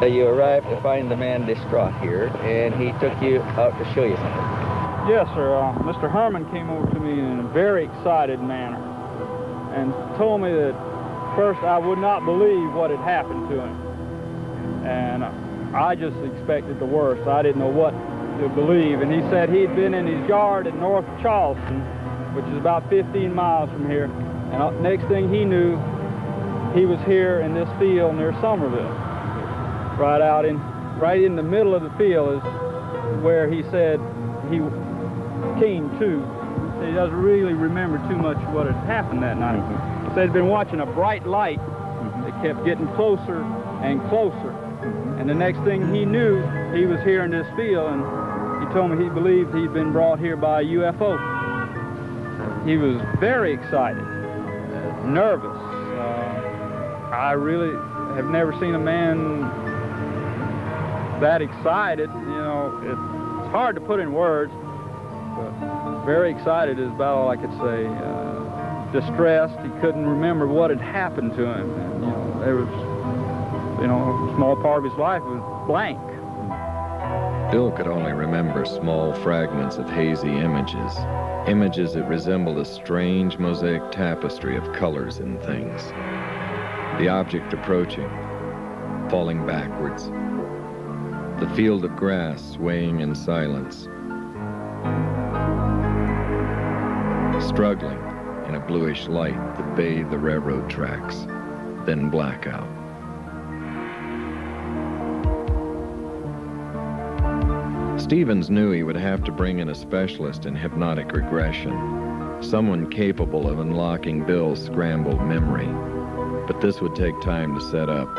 You arrived to find the man distraught here, and he took you out to show you something. Yes, sir. Mr. Herman came over to me in a very excited manner and told me that first I would not believe what had happened to him. And I just expected the worst. I didn't know what to believe. And he said he'd been in his yard in North Charleston, which is about 15 miles from here. And next thing he knew, he was here in this field near Somerville. Right in the middle of the field is where he said he came to. He doesn't really remember too much what had happened that night. He said he'd been watching a bright light that kept getting closer and closer. And the next thing he knew, he was here in this field, and he told me he believed he'd been brought here by a UFO. He was very excited, nervous. I really have never seen a man that excited. You know, it's hard to put in words, but very excited is about all I could say. Distressed, he couldn't remember what had happened to him. And, you know, there was, you know, a small part of his life was blank. Bill could only remember small fragments of hazy images, images that resembled a strange mosaic tapestry of colors and things. The object approaching, falling backwards. The field of grass swaying in silence. Struggling in a bluish light that bathed the railroad tracks, then blackout. Stevens knew he would have to bring in a specialist in hypnotic regression, someone capable of unlocking Bill's scrambled memory. But this would take time to set up.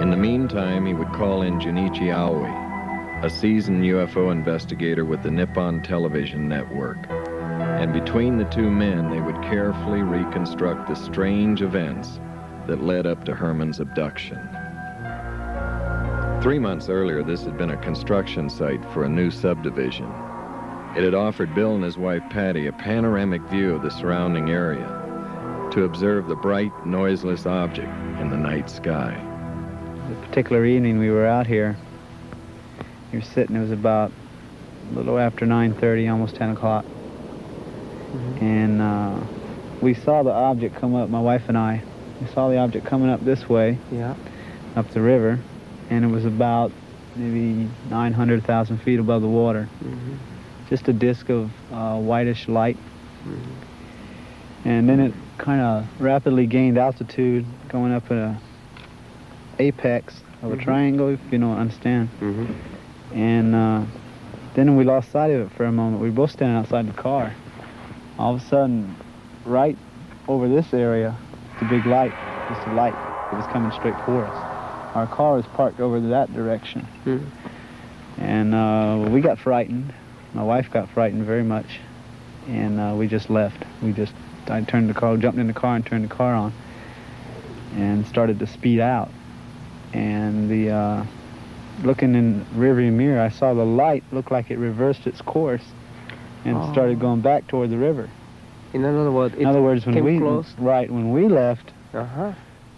In the meantime, he would call in Jun-Ichi Yaoi, a seasoned UFO investigator with the Nippon television network. And between the two men, they would carefully reconstruct the strange events that led up to Herman's abduction. 3 months earlier, this had been a construction site for a new subdivision. It had offered Bill and his wife Patty a panoramic view of the surrounding area to observe the bright, noiseless object in the night sky. The particular evening we were out here, we were sitting, it was about a little after 9:30, almost 10 o'clock. And we saw the object come up, my wife and I. We saw the object coming up this way, up the river, and it was about maybe 900,000 feet above the water. Just a disc of whitish light. And then it kind of rapidly gained altitude, going up at a apex of a triangle, if you don't understand. And then we lost sight of it for a moment. We were both standing outside the car. All of a sudden, right over this area, the big light, just a light. It was coming straight for us. Our car was parked over that direction. And we got frightened. My wife got frightened very much. And we just left. I turned the car, jumped in the car and turned the car on and started to speed out. And looking in the rearview mirror, I saw the light look like it reversed its course and started going back toward the river. In other words, when we left,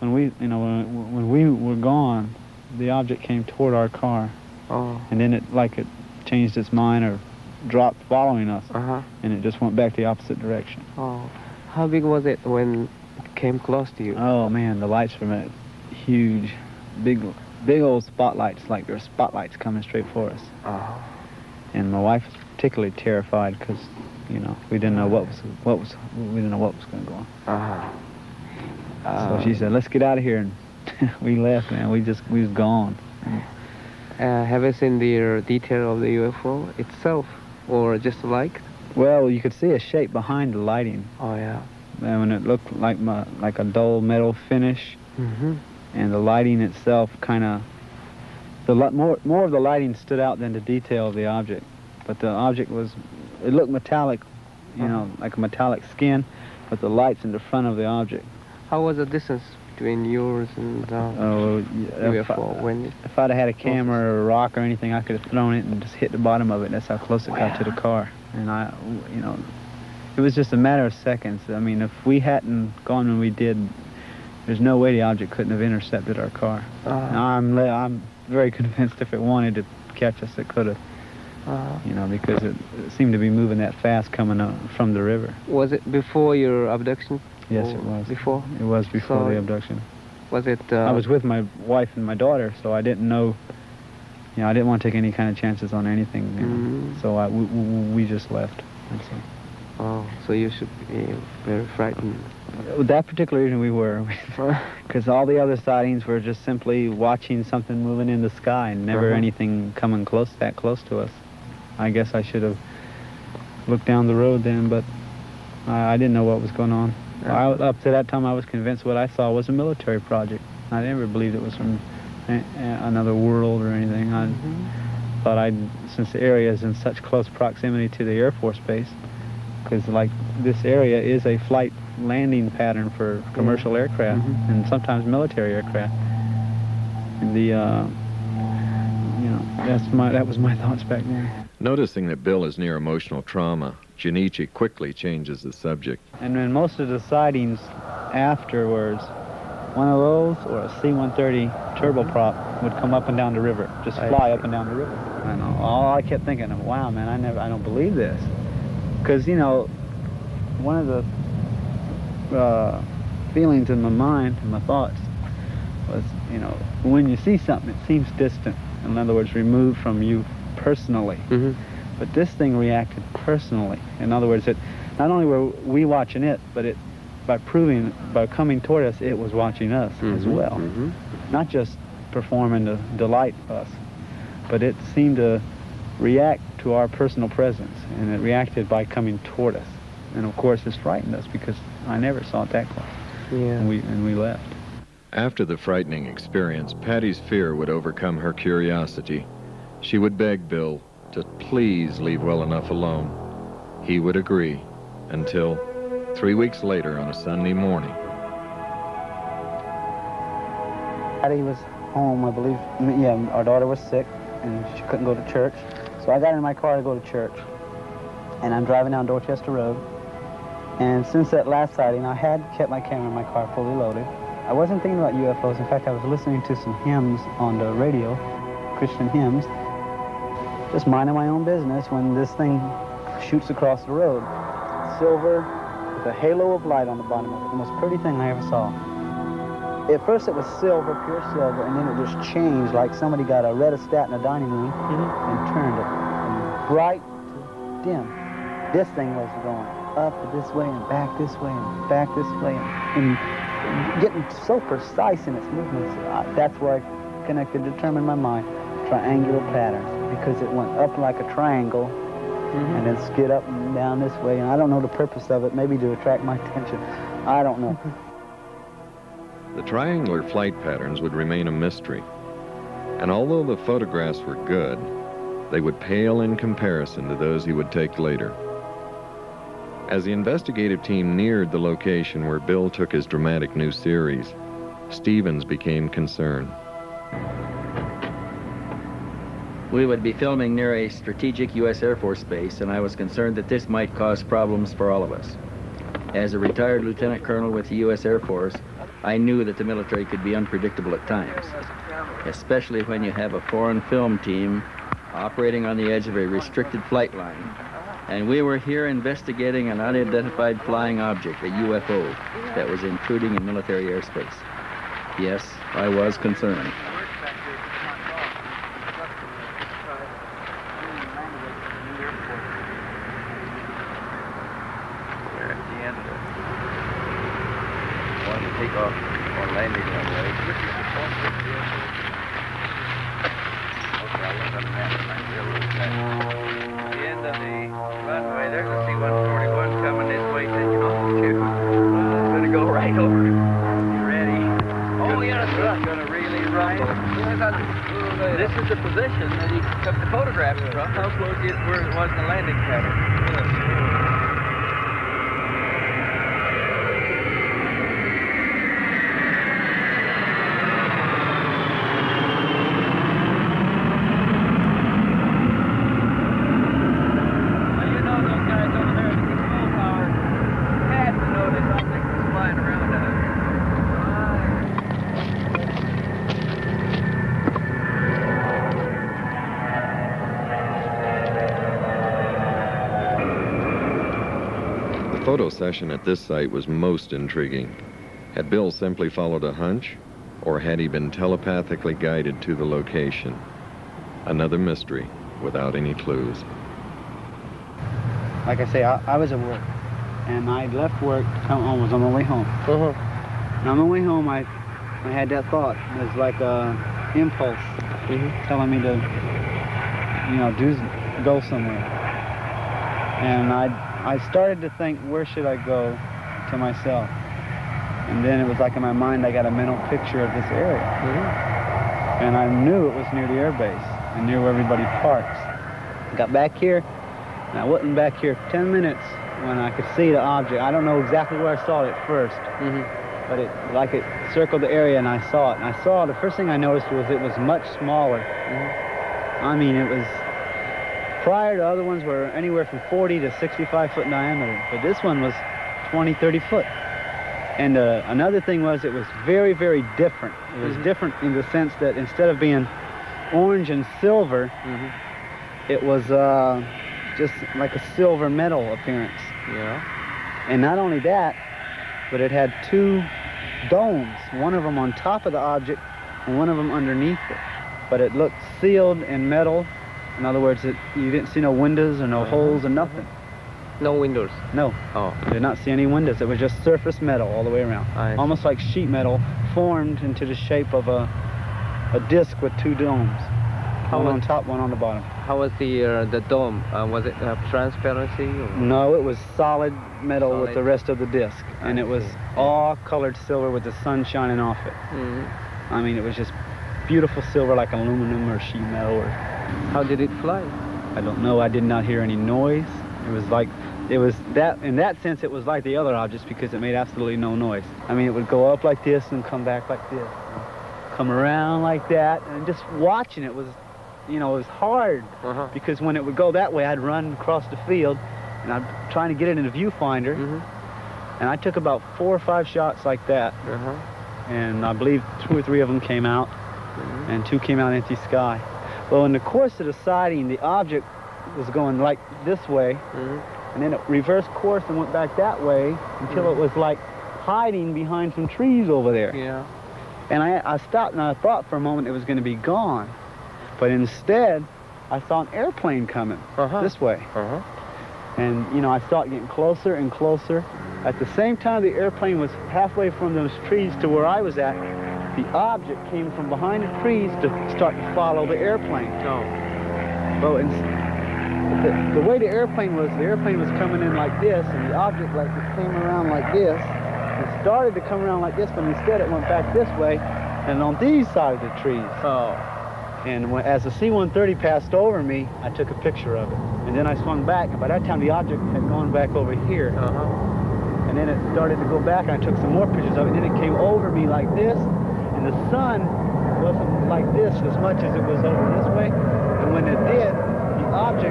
when we were gone, the object came toward our car, and then it changed its mind or dropped following us, and it just went back the opposite direction. How big was it when it came close to you? Oh man, the lights from it, huge, big big old spotlights, like there were spotlights coming straight for us. And my wife was particularly terrified because, you know, we didn't know what was going to go on. So she said, "Let's get out of here," and we left, man. We was gone. Have you seen the detail of the UFO itself, or just like? Well, you could see a shape behind the lighting. Oh yeah. And when it looked like a dull metal finish, and the lighting itself kind of, more of the lighting stood out than the detail of the object. But the object it looked metallic, you know, like a metallic skin, but the light's in the front of the object. How was the distance between yours and UFO? If I'd have had a camera or a rock or anything, I could have thrown it and just hit the bottom of it. That's how close it got to the car. And you know, it was just a matter of seconds. I mean, if we hadn't gone when we did, there's no way the object couldn't have intercepted our car. I'm very convinced if it wanted to catch us, it could have. You know, because it seemed to be moving that fast coming up from the river. Was it before your abduction? Yes, it was. Before? It was before the abduction. Was it... I was with my wife and my daughter, so I didn't know, you know, I didn't want to take any kind of chances on anything. You know. So we just left. Oh, so you should be very frightened. With that particular reason, we were. Because all the other sightings were just simply watching something moving in the sky and never anything coming that close to us. I guess I should have looked down the road then, but I didn't know what was going on. Up to that time, I was convinced what I saw was a military project. I never believed it was from another world or anything. I thought since the area is in such close proximity to the Air Force Base, because like this area is a flight landing pattern for commercial aircraft and sometimes military aircraft. And you know, that was my thoughts back then. Noticing that Bill is near emotional trauma, Jun-Ichi quickly changes the subject. And in most of the sightings afterwards, one of those or a C-130 turboprop would come up and down the river, just fly up and down the river. And all I kept thinking, wow, man, I don't believe this. Because, you know, one of the feelings in my mind and my thoughts was, you know, when you see something, it seems distant. In other words, removed from you personally. But this thing reacted personally. In other words, not only were we watching it, but by coming toward us, it was watching us as well. Not just performing to delight us, but it seemed to react to our personal presence, and it reacted by coming toward us. And of course, this frightened us because I never saw it that close. And we left. After the frightening experience, Patty's fear would overcome her curiosity. She would beg Bill to please leave well enough alone. He would agree, until 3 weeks later on a Sunday morning. Patty was home, I believe. Yeah, our daughter was sick, and she couldn't go to church. So I got in my car to go to church, and I'm driving down Dorchester Road. And since that last sighting, I had kept my camera in my car fully loaded. I wasn't thinking about UFOs. In fact, I was listening to some hymns on the radio, Christian hymns, just minding my own business when this thing shoots across the road. Silver with a halo of light on the bottom of it, the most pretty thing I ever saw. At first it was silver, pure silver, and then it just changed like somebody got a rheostat in a dining room and turned it from bright to dim. This thing was going up this way and back this way and back this way and getting so precise in its movements. That's where I determined my mind, triangular patterns, because it went up like a triangle and then skid up and down this way. And I don't know the purpose of it, maybe to attract my attention. I don't know. The triangular flight patterns would remain a mystery. And although the photographs were good, they would pale in comparison to those he would take later. As the investigative team neared the location where Bill took his dramatic new series, Stevens became concerned. We would be filming near a strategic U.S. Air Force base, and I was concerned that this might cause problems for all of us. As a retired lieutenant colonel with the U.S. Air Force, I knew that the military could be unpredictable at times, especially when you have a foreign film team operating on the edge of a restricted flight line. And we were here investigating an unidentified flying object, a UFO, that was intruding in military airspace. Yes, I was concerned. off on landing runway. This is the Post-hypnosis. Okay, I'll look on the map and I can realize that. At the end of the runway, there's a C-141 coming this way to you. It's going to go right over. You ready? Oh, yes, it's going to really ride. This is the position that he took the photographs from. How close where it was in the landing pattern. The photo session at this site was most intriguing. Had Bill simply followed a hunch, or had he been telepathically guided to the location? Another mystery without any clues. Like I say, I was at work, and I left work to come home. I was on my way home. And on my way home, I had that thought. It was like a impulse telling me to, go somewhere. And I started to think, where should I go to myself? And then it was like in my mind, I got a mental picture of this area. And I knew it was near the air base. I knew where everybody parks. Got back here, and I wasn't back here 10 minutes when I could see the object. I don't know exactly where I saw it first, but it circled the area, and I saw it. And I saw, the first thing I noticed was it was much smaller. I mean, it was, prior to other ones were anywhere from 40 to 65 foot in diameter, but this one was 20, 30 foot. And another thing was, it was very, very different. It was different in the sense that instead of being orange and silver, it was just like a silver metal appearance. And not only that, but it had two domes, one of them on top of the object and one of them underneath it. But it looked sealed in metal. In other words, you didn't see no windows or no holes or nothing. No windows? No. Oh. I did not see any windows. It was just surface metal all the way around. Almost like sheet metal formed into the shape of a disc with two domes. One on top, one on the bottom. How was the dome? Was it transparency? Or? No, it was solid metal with the rest of the disc. And it was all colored silver with the sun shining off it. I mean, it was just beautiful silver like aluminum or sheet metal. Or... How did it fly? I don't know. I did not hear any noise. It was like, in that sense, it was like the other objects because it made absolutely no noise. I mean, it would go up like this and come back like this. Come around like that. And just watching it was, it was hard. Because when it would go that way, I'd run across the field and I'm trying to get it in a viewfinder. And I took about 4 or 5 shots like that. And I believe 2 or 3 of them came out. And 2 came out empty sky. Well, in the course of the sighting, the object was going like this way, and then it reversed course and went back that way until it was like hiding behind some trees over there. And I stopped and I thought for a moment it was going to be gone. But instead, I saw an airplane coming this way. And, I saw it getting closer and closer. At the same time the airplane was halfway from those trees to where I was at, the object came from behind the trees to start to follow the airplane. Well, the way the airplane was coming in like this, and the object came around like this. It started to come around like this, but instead it went back this way, and on these sides of the trees. And as the C-130 passed over me, I took a picture of it. And then I swung back, and by that time the object had gone back over here. And then it started to go back, and I took some more pictures of it, and then it came over me like this. And the sun wasn't like this as much as it was over this way. And when it did, the object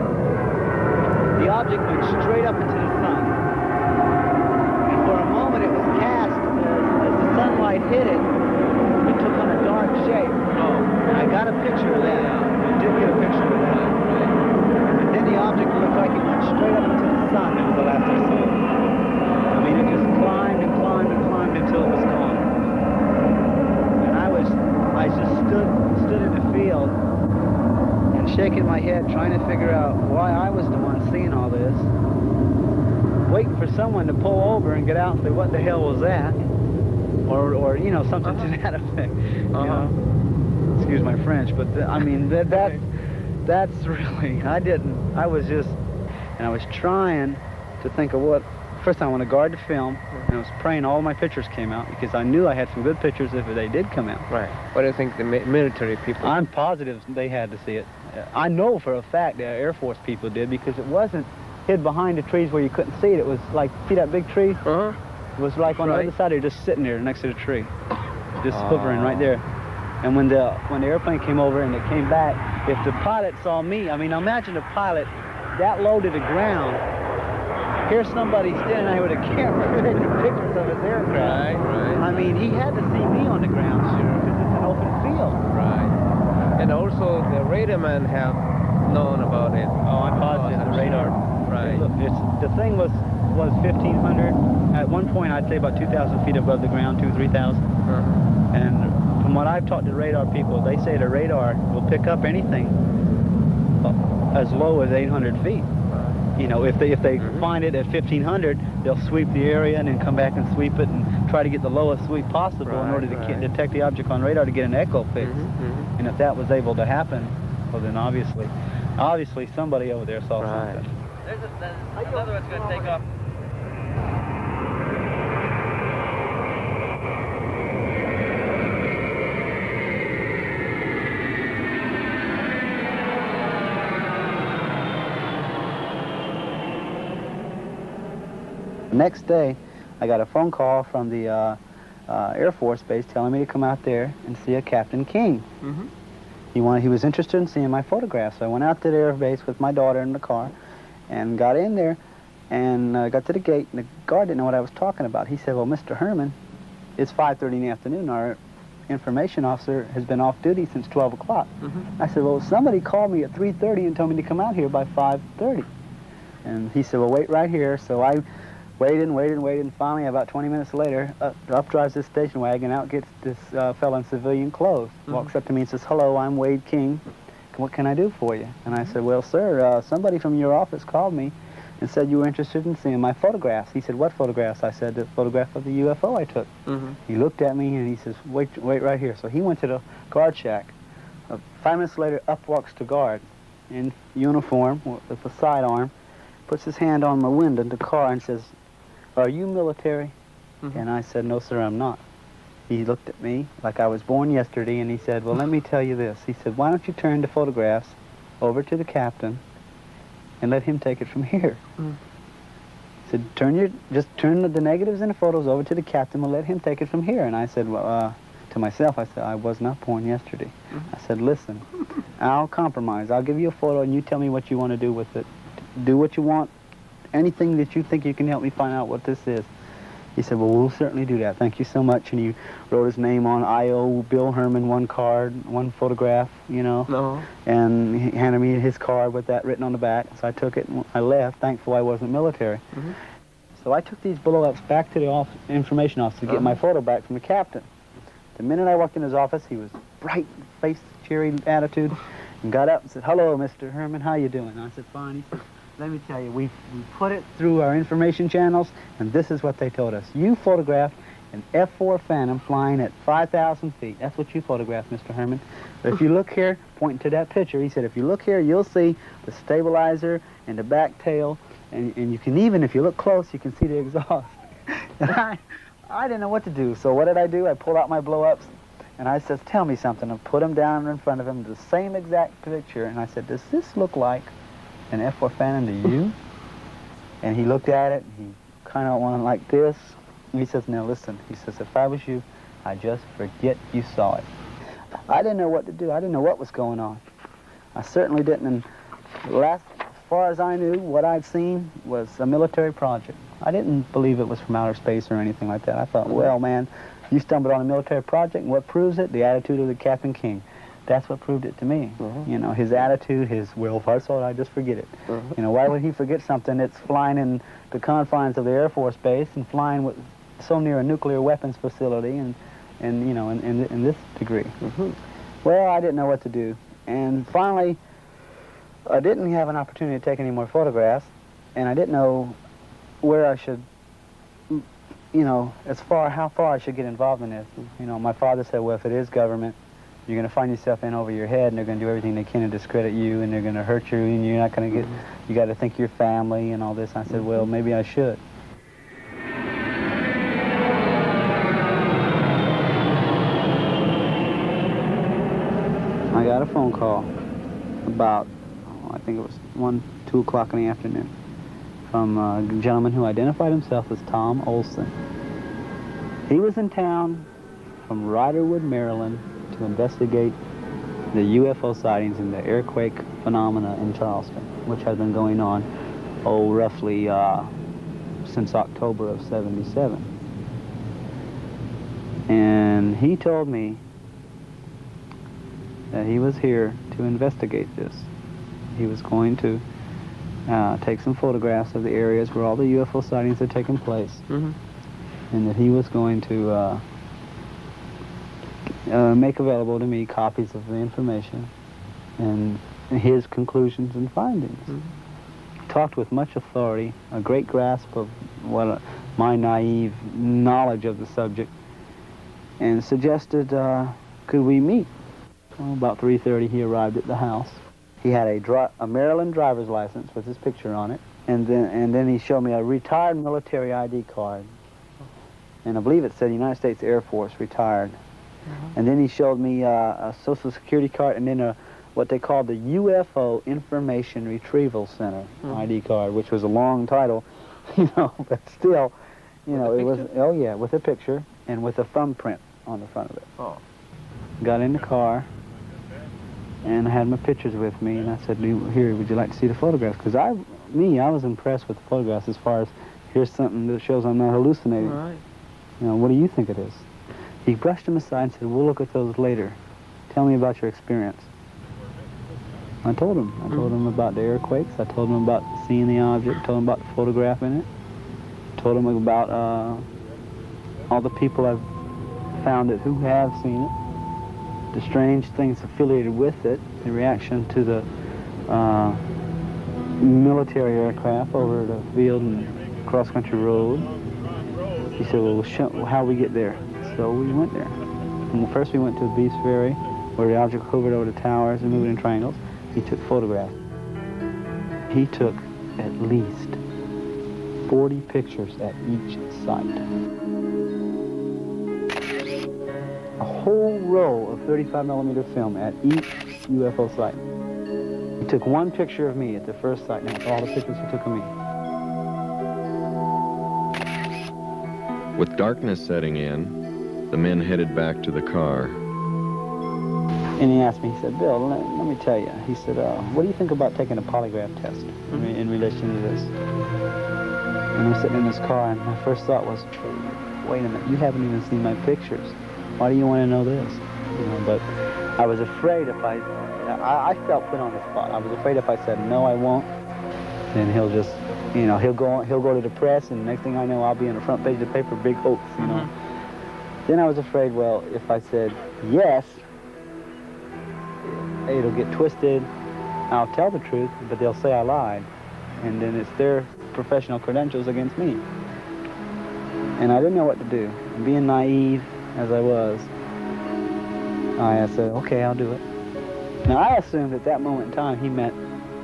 went straight up into the sun. And for a moment it was cast as the sunlight hit it, it took on a dark shape. And I got a picture of that. I did get a picture of that. And then the object looked like it went straight up into the sun. That was the last I saw it. I mean, it just climbed and climbed and climbed until it was gone. I just stood in the field and shaking my head, trying to figure out why I was the one seeing all this, waiting for someone to pull over and get out and say, what the hell was that? or you know, something to that effect. You know? Excuse my French, but I mean that's really, I was just, and I was trying to think of what. First, I want to guard the film, and I was praying all my pictures came out, because I knew I had some good pictures if they did come out. Right. What do you think the military people? I'm positive they had to see it. I know for a fact the Air Force people did, because it wasn't hid behind the trees where you couldn't see it. It was like, see that big tree? It was like on the other side, they were just sitting there next to the tree, just hovering right there. And when the airplane came over and it came back, if the pilot saw me, I mean, imagine a pilot that low to the ground. Here's somebody standing out here with a camera taking pictures of his aircraft. Right. I mean, he had to see me on the ground, because it's an open field. Right. And also, the radar man have known about it. Oh, I'm positive the radar. Right. Look, the thing was 1,500. At one point, I'd say about 2,000 feet above the ground, 2,000, 3,000. And from what I've talked to radar people, they say the radar will pick up anything as low as 800 feet. You know, if they find it at 1,500, they'll sweep the area and then come back and sweep it and try to get the lowest sweep possible in order to detect the object on radar to get an echo fix. And if that was able to happen, well then obviously somebody over there saw something. Another one's going to take off. Next day, I got a phone call from the Air Force Base telling me to come out there and see a Captain King. He was interested in seeing my photographs. So I went out to the Air Base with my daughter in the car and got in there and got to the gate, and the guard didn't know what I was talking about. He said, well, Mr. Herman, it's 5:30 in the afternoon. Our information officer has been off duty since 12 o'clock. I said, well, somebody called me at 3:30 and told me to come out here by 5:30. And he said, well, wait right here. So I waited, and finally, about 20 minutes later, up drives this station wagon, out gets this fellow in civilian clothes, walks up to me and says, hello, I'm Wade King. What can I do for you? And I said, well, sir, somebody from your office called me and said you were interested in seeing my photographs. He said, what photographs? I said, the photograph of the UFO I took. He looked at me and he says, wait right here. So he went to the guard shack. 5 minutes later, up walks the guard in uniform with a sidearm, puts his hand on my window in the car and says, are you military? And I said, no, sir, I'm not. He looked at me like I was born yesterday, and he said, well, let me tell you this. He said, why don't you turn the photographs over to the captain and let him take it from here? He said, just turn the negatives and the photos over to the captain and let him take it from here. And I said, well, to myself, I said, I was not born yesterday. I said, listen, I'll compromise. I'll give you a photo, and you tell me what you want to do with it. Do what you want. Anything that you think you can help me find out what this is. He said, well, we'll certainly do that. Thank you so much. And he wrote his name on I.O. Bil Hierman, one card, one photograph, you know. And he handed me his card with that written on the back. So I took it and I left. Thankful I wasn't military. So I took these blow-ups back to the information office to get my photo back from the captain. The minute I walked in his office, he was bright-faced, cheery attitude, and got up and said, hello, Mr. Herman, how you doing? And I said, fine. He said, let me tell you, we put it through our information channels, and this is what they told us. You photographed an F-4 Phantom flying at 5,000 feet. That's what you photographed, Mr. Herman. But if you look here, pointing to that picture, he said, if you look here, you'll see the stabilizer and the back tail, and you can even, if you look close, you can see the exhaust. And I didn't know what to do, so what did I do? I pulled out my blow-ups, and I said, tell me something. I put them down in front of him, the same exact picture, and I said, does this look like an F-4 Phantom to you? And he looked at it, and he kind of went like this, and he says, now listen, he says, if I was you, I'd just forget you saw it. I didn't know what to do. I didn't know what was going on. I certainly didn't, and as far as I knew, what I'd seen was a military project. I didn't believe it was from outer space or anything like that. I thought, well, man, you stumbled on a military project, and what proves it? The attitude of the Captain King. That's what proved it to me. You know, his attitude, well, if I saw it, I'd just forget it. You know, why would he forget something that's flying in the confines of the Air Force Base and flying so near a nuclear weapons facility and you know, in this degree? Well, I didn't know what to do. And finally, I didn't have an opportunity to take any more photographs, and I didn't know where I should, you you know, how far I should get involved in this. You know, my father said, well, if it is government, you're going to find yourself in over your head, and they're going to do everything they can to discredit you, and they're going to hurt you, and you're not going to get, you got to think of your family and all this. I said, well, maybe I should. I got a phone call about, I think it was 1, 2 o'clock in the afternoon from a gentleman who identified himself as Tom Olson. He was in town from Riderwood, Maryland, to investigate the UFO sightings and the earthquake phenomena in Charleston, which has been going on, roughly since October of '77. And he told me that he was here to investigate this. He was going to take some photographs of the areas where all the UFO sightings had taken place, and that he was going to make available to me copies of the information and his conclusions and findings. Talked with much authority, a great grasp of my naive knowledge of the subject, and suggested, could we meet? Well, about 3:30 he arrived at the house. He had a Maryland driver's license with his picture on it, and then he showed me a retired military ID card, and I believe it said United States Air Force, retired. And then he showed me a Social Security card, and then what they called the UFO Information Retrieval Center ID card, which was a long title, you know, but still, you know, it was, oh yeah, with a picture and with a thumbprint on the front of it. Oh. Got in the car, and I had my pictures with me, and I said, here, would you like to see the photographs? Because I was impressed with the photographs as far as, here's something that shows I'm not hallucinating. All right. You know, what do you think it is? He brushed them aside and said, we'll look at those later. Tell me about your experience. I told him. I told him about the earthquakes. I told him about seeing the object. Told him about the photograph in it. Told him about all the people I've found who have seen it. The strange things affiliated with it. The reaction to the military aircraft over the field and cross-country road. He said, well, how we get there? So we went there. And first we went to the Beast Ferry, where the object hovered over the towers and moved in triangles. He took photographs. He took at least 40 pictures at each site. A whole roll of 35mm film at each UFO site. He took one picture of me at the first site, and that's all the pictures he took of me. With darkness setting in, the men headed back to the car. And he asked me, he said, Bill, let me tell you. He said, what do you think about taking a polygraph test in relation to this? And we're sitting in this car, and my first thought was, wait a minute, you haven't even seen my pictures. Why do you want to know this? You know, but I was afraid if I felt put on the spot. I was afraid if I said, no, I won't, then he'll just, you know, he'll go to the press, and next thing I know, I'll be on the front page of the paper, big hoax, you know. Then I was afraid, well, if I said yes, it'll get twisted. I'll tell the truth, but they'll say I lied. And then it's their professional credentials against me. And I didn't know what to do. And being naive as I was, I said, okay, I'll do it. Now, I assumed at that moment in time he meant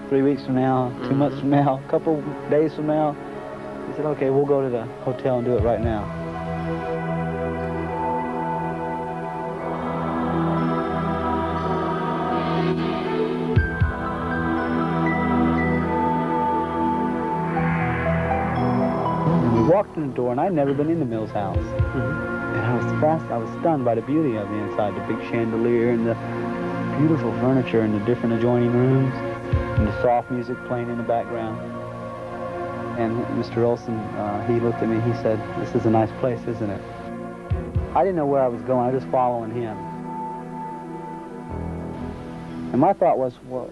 3 weeks from now, 2 months from now, a couple days from now. He said, okay, we'll go to the hotel and do it right now. Walked in the door, and I'd never been in the Mills house. And I was stunned by the beauty of the inside, the big chandelier and the beautiful furniture and the different adjoining rooms and the soft music playing in the background. And Mr. Olson, he looked at me, he said, this is a nice place, isn't it? I didn't know where I was going, I was just following him. And my thought was, well,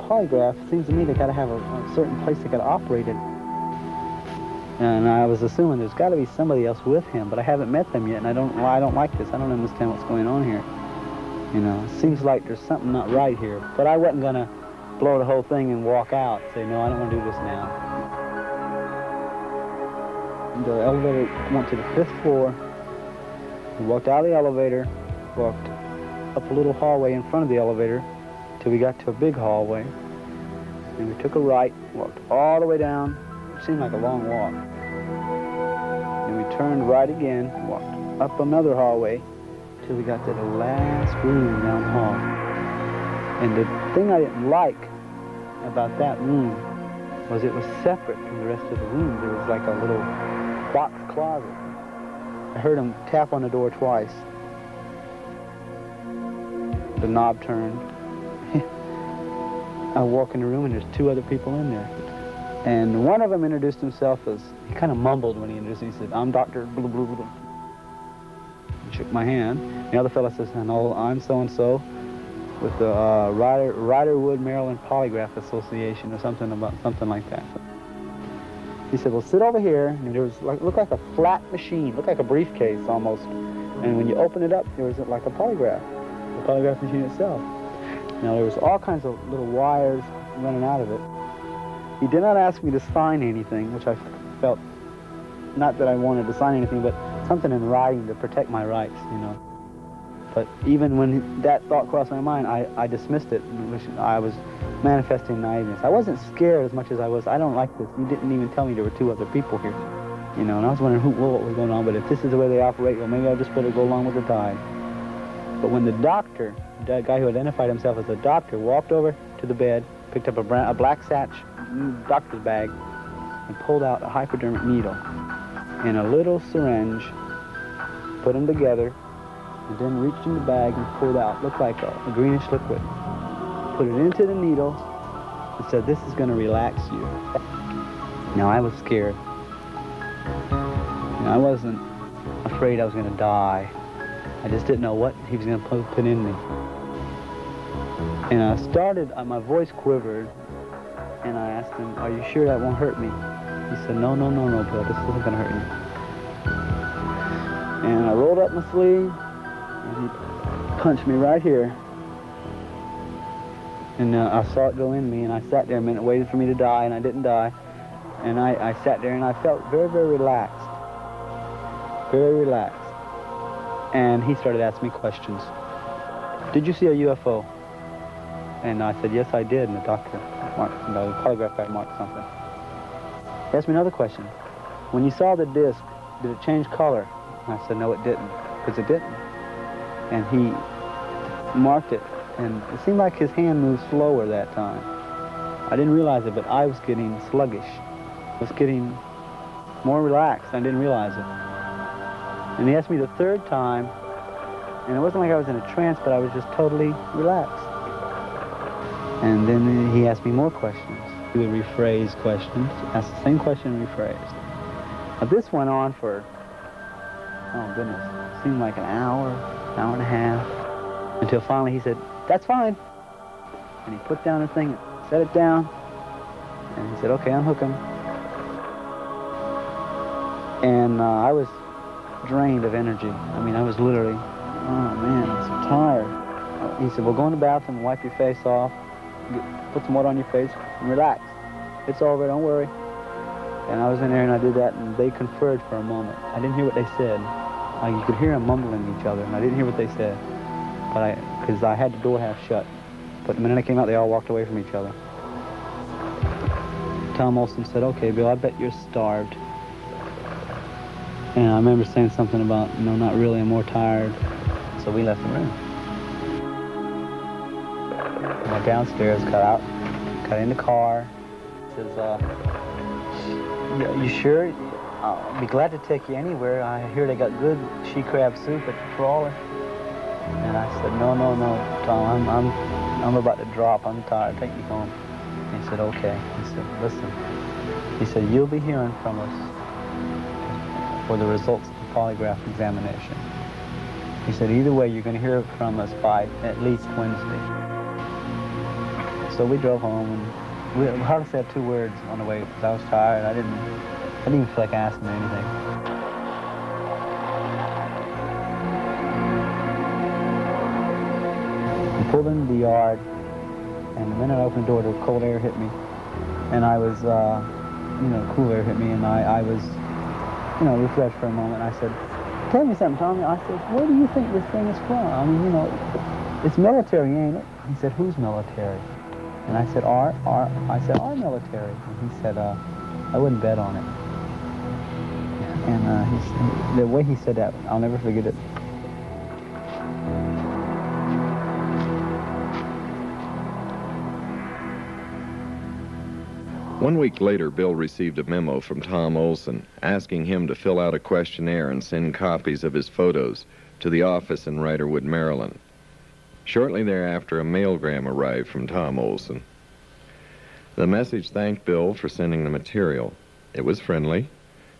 polygraph, seems to me they got to have a certain place they got to operate it. And I was assuming there's got to be somebody else with him, but I haven't met them yet, and I don't like this. I don't understand what's going on here. You know, it seems like there's something not right here. But I wasn't going to blow the whole thing and walk out, say, no, I don't want to do this now. the elevator went to the 5th floor. We walked out of the elevator, walked up a little hallway in front of the elevator till we got to a big hallway. And we took a right, walked all the way down. It seemed like a long walk. And we turned right again, walked up another hallway till we got to the last room down the hall. And the thing I didn't like about that room was it was separate from the rest of the room. There was like a little box closet. I heard him tap on the door twice. The knob turned. I walk in the room and there's 2 other people in there. And one of them introduced himself as, he kind of mumbled when he introduced him. He said, "I'm Dr. blah, blah, blah." He shook my hand. The other fellow says, "No, I'm so-and-so with the Riderwood, Maryland Polygraph Association," or something like that. He said, "Well, sit over here." And there was looked like a flat machine, looked like a briefcase almost. And when you open it up, there was like a polygraph, the polygraph machine itself. Now there was all kinds of little wires running out of it. He did not ask me to sign anything, which I felt, not that I wanted to sign anything, but something in writing to protect my rights, you know. But even when that thought crossed my mind, I dismissed it. I was manifesting naiveness. I wasn't scared as much as I was, "I don't like this. You didn't even tell me there were 2 other people here." You know, and I was wondering what was going on. But if this is the way they operate, well, maybe I just better go along with the tide. But when the doctor, the guy who identified himself as a doctor, walked over to the bed, picked up a black satch doctor's bag, and pulled out a hypodermic needle and a little syringe, put them together, and then reached in the bag and pulled out, looked like a greenish liquid, put it into the needle, and said, "This is going to relax you." Now, I was scared. And I wasn't afraid I was going to die. I just didn't know what he was going to put in me. And I started, my voice quivered, and I asked him, "Are you sure that won't hurt me?" He said, "No, Bill, this isn't going to hurt you." And I rolled up my sleeve, and he punched me right here. And I saw it go in me, and I sat there a minute, waited for me to die, and I didn't die. And I sat there, and I felt very, very relaxed. Very relaxed. And he started asking me questions. "Did you see a UFO?" And I said, "Yes, I did." And the doctor marked, the polygraph guy marked something. He asked me another question. "When you saw the disc, did it change color?" And I said, "No, it didn't," because it didn't. And he marked it, and it seemed like his hand moved slower that time. I didn't realize it, but I was getting sluggish. I was getting more relaxed. I didn't realize it. And he asked me the 3rd time, and it wasn't like I was in a trance, but I was just totally relaxed. And then he asked me more questions. He would rephrase questions, ask the same question rephrased. Now this went on for, oh goodness, it seemed like an hour and a half, until finally he said, "That's fine." And he put down the thing, set it down, and he said, "Okay, unhook him." And I was drained of energy. I mean, I was literally, oh man, I'm so tired. He said, "Well, go in the bathroom and wipe your face off, put some water on your face, and relax. It's over, don't worry." And I was in there and I did that, and they conferred for a moment. I didn't hear what they said. You could hear them mumbling each other, and I didn't hear what they said, but because I had the door half shut. But the minute I came out, they all walked away from each other. Tom Olson said, "Okay, Bill, I bet you're starved." And I remember saying something about, "No, not really, I'm more tired." So we left the room. I went downstairs, got in the car. He says, "You sure? I'll be glad to take you anywhere. I hear they got good she crab soup at the trawler." And I said, No, Tom, I'm about to drop. I'm tired. Take me home." And he said, "Okay." He said, "Listen." He said, "You'll be hearing from us for the results of the polygraph examination." He said, "Either way, you're going to hear from us by at least Wednesday." So we drove home, and we hardly said 2 words on the way because I was tired. I didn't even feel like asking anything. We pulled into the yard, and the minute I opened the door, the cold air hit me. And I was, cool air hit me, and I was you know, reflect for a moment. I said, tell me something, Tommy. I said, where do you think this thing is from? I mean, you know, it's military, ain't it? He said, who's military? And I said, our military. And he said, I wouldn't bet on it. And the way he said that, I'll never forget it. One week later, Bill received a memo from Tom Olson asking him to fill out a questionnaire and send copies of his photos to the office in Riderwood, Maryland. Shortly thereafter, a mailgram arrived from Tom Olson. The message thanked Bill for sending the material. It was friendly,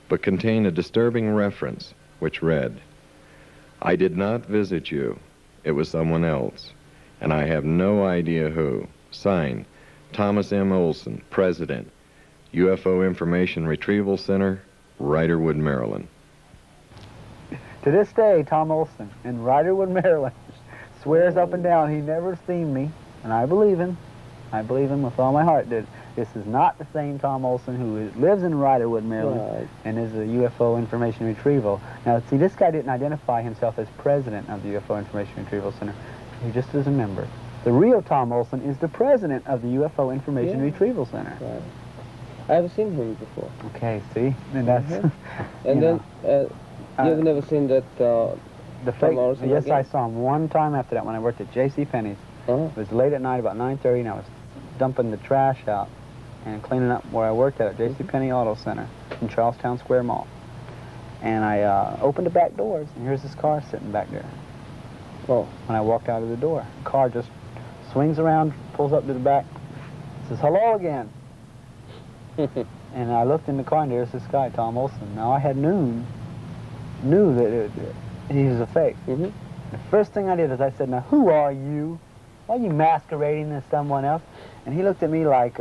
but contained a disturbing reference, which read, "I did not visit you. It was someone else, and I have no idea who. Signed, Thomas M. Olson, President, UFO Information Retrieval Center, Riderwood, Maryland." To this day, Tom Olson in Riderwood, Maryland, swears up and down he never seen me, and I believe him. I believe him with all my heart. That this is not the same Tom Olson who lives in Riderwood, Maryland, and is a UFO Information Retrieval. Now, see, this guy didn't identify himself as president of the UFO Information Retrieval Center. He just is a member. The real Tom Olson is the president of the UFO Information Retrieval Center. Right. I've seen him before. Okay, see? And that's... And then, you've never seen that the fake, yes, again? I saw him one time after that when I worked at J.C. Penney's. It was late at night, about 9:30, and I was dumping the trash out and cleaning up where I worked at J.C. Penney Auto Center in Charlestown Square Mall. And I opened the back doors, and here's this car sitting back there. When I walked out of the door, the car just swings around, pulls up to the back, says, "Hello again." And I looked in the car, and there's this guy, Tom Olson. Now, I had knew that he was a fake. The first thing I did is I said, "Now, who are you? Why are you masquerading as someone else?" And he looked at me like,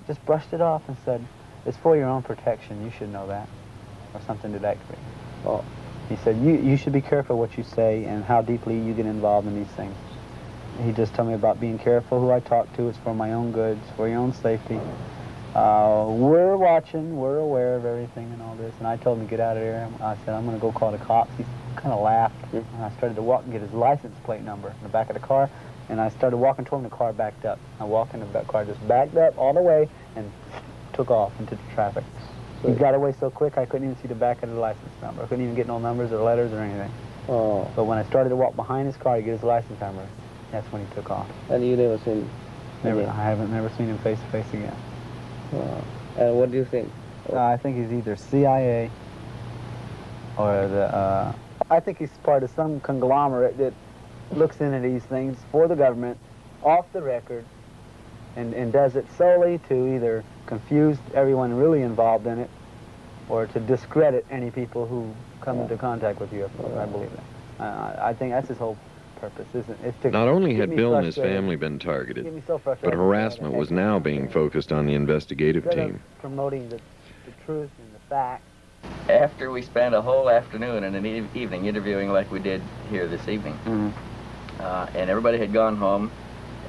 just brushed it off and said, "It's for your own protection. You should know that," or something to that degree. He said, you should be careful what you say and how deeply you get involved in these things. He just told me about being careful who I talk to. It's for my own good, it's for your own safety. We're watching, we're aware of everything and all this. And I told him to get out of there. I said, "I'm going to go call the cops." He kind of laughed. And I started to walk and get his license plate number in the back of the car. And I started walking toward him. The car backed up. I walked in, the car just backed up all the way and took off into the traffic. He got away so quick I couldn't even see the back of the license number. I couldn't even get no numbers or letters or anything. But when I started to walk behind his car to get his license number, that's when he took off. And you never seen him? Never. I haven't never seen him face to face again. And what do you think? I think he's either CIA or the... I think he's part of some conglomerate that looks into these things for the government, off the record, and does it solely to either confuse everyone really involved in it or to discredit any people who come into contact with UFOs. I believe that. I think that's his whole purpose, isn't it? It's to Not only had Bill and his family been targeted, but harassment was now being focused on the investigative team. Promoting the truth and the facts. After we spent a whole afternoon and an evening interviewing like we did here this evening, and everybody had gone home,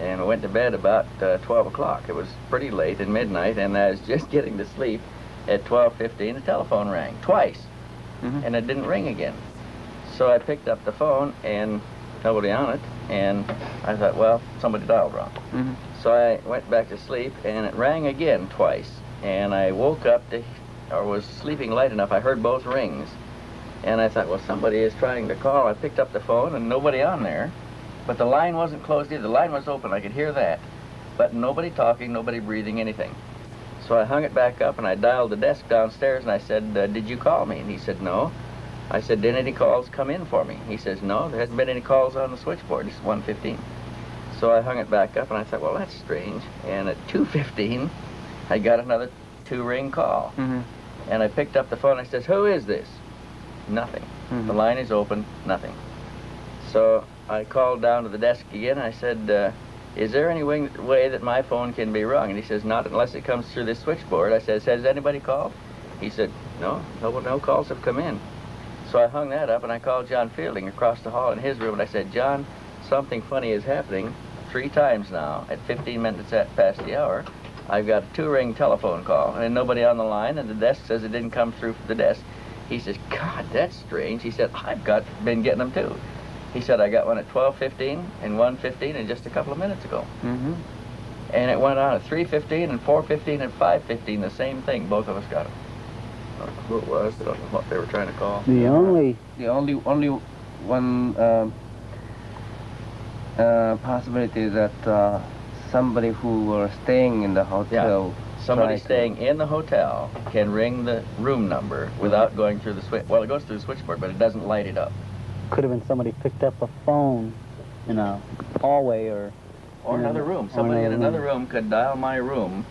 and we went to bed about 12 o'clock. It was pretty late at midnight, and I was just getting to sleep. At 12:15, the telephone rang twice, and it didn't ring again. So I picked up the phone, and nobody on it, and I thought, well, somebody dialed wrong. So I went back to sleep, and it rang again twice, and I woke up or was sleeping light enough, I heard both rings, and I thought, well, somebody is trying to call. I picked up the phone, and nobody on there. But the line wasn't closed either. The line was open. I could hear that. But nobody talking, nobody breathing, anything. So I hung it back up, and I dialed the desk downstairs, and I said, "Did you call me?" And he said, "No." I said, "Did any calls come in for me?" He says, "No, there hasn't been any calls on the switchboard. It's 1:15. So I hung it back up, and I thought, well, that's strange. And at 2:15, I got another 2-ring call. And I picked up the phone, and I says, "Who is this?" Nothing. The line is open, nothing. So I called down to the desk again, and I said, "Is there any way that my phone can be rung?" And he says, "Not unless it comes through this switchboard." I said, "Has anybody called?" He said, no calls have come in." So I hung that up, and I called John Fielding across the hall in his room, and I said, "John, something funny is happening 3 times now at 15 minutes past the hour. I've got a 2-ring telephone call, and nobody on the line, and the desk says it didn't come through from the desk. He says, God, that's strange. He said, I've been getting them too. He said, I got one at 12:15 and 1:15 and just a couple of minutes ago. Mm-hmm. And it went on at 3:15 and 4:15 and 5:15, the same thing. Both of us got it. I don't know who it was, I don't know what they were trying to call. The only one possibility that somebody who were staying in the hotel. Yeah. Somebody staying in the hotel can ring the room number without going through the switch. Well, it goes through the switchboard, but it doesn't light it up. Could have been somebody picked up a phone in a hallway or another room. Somebody in another room could dial my room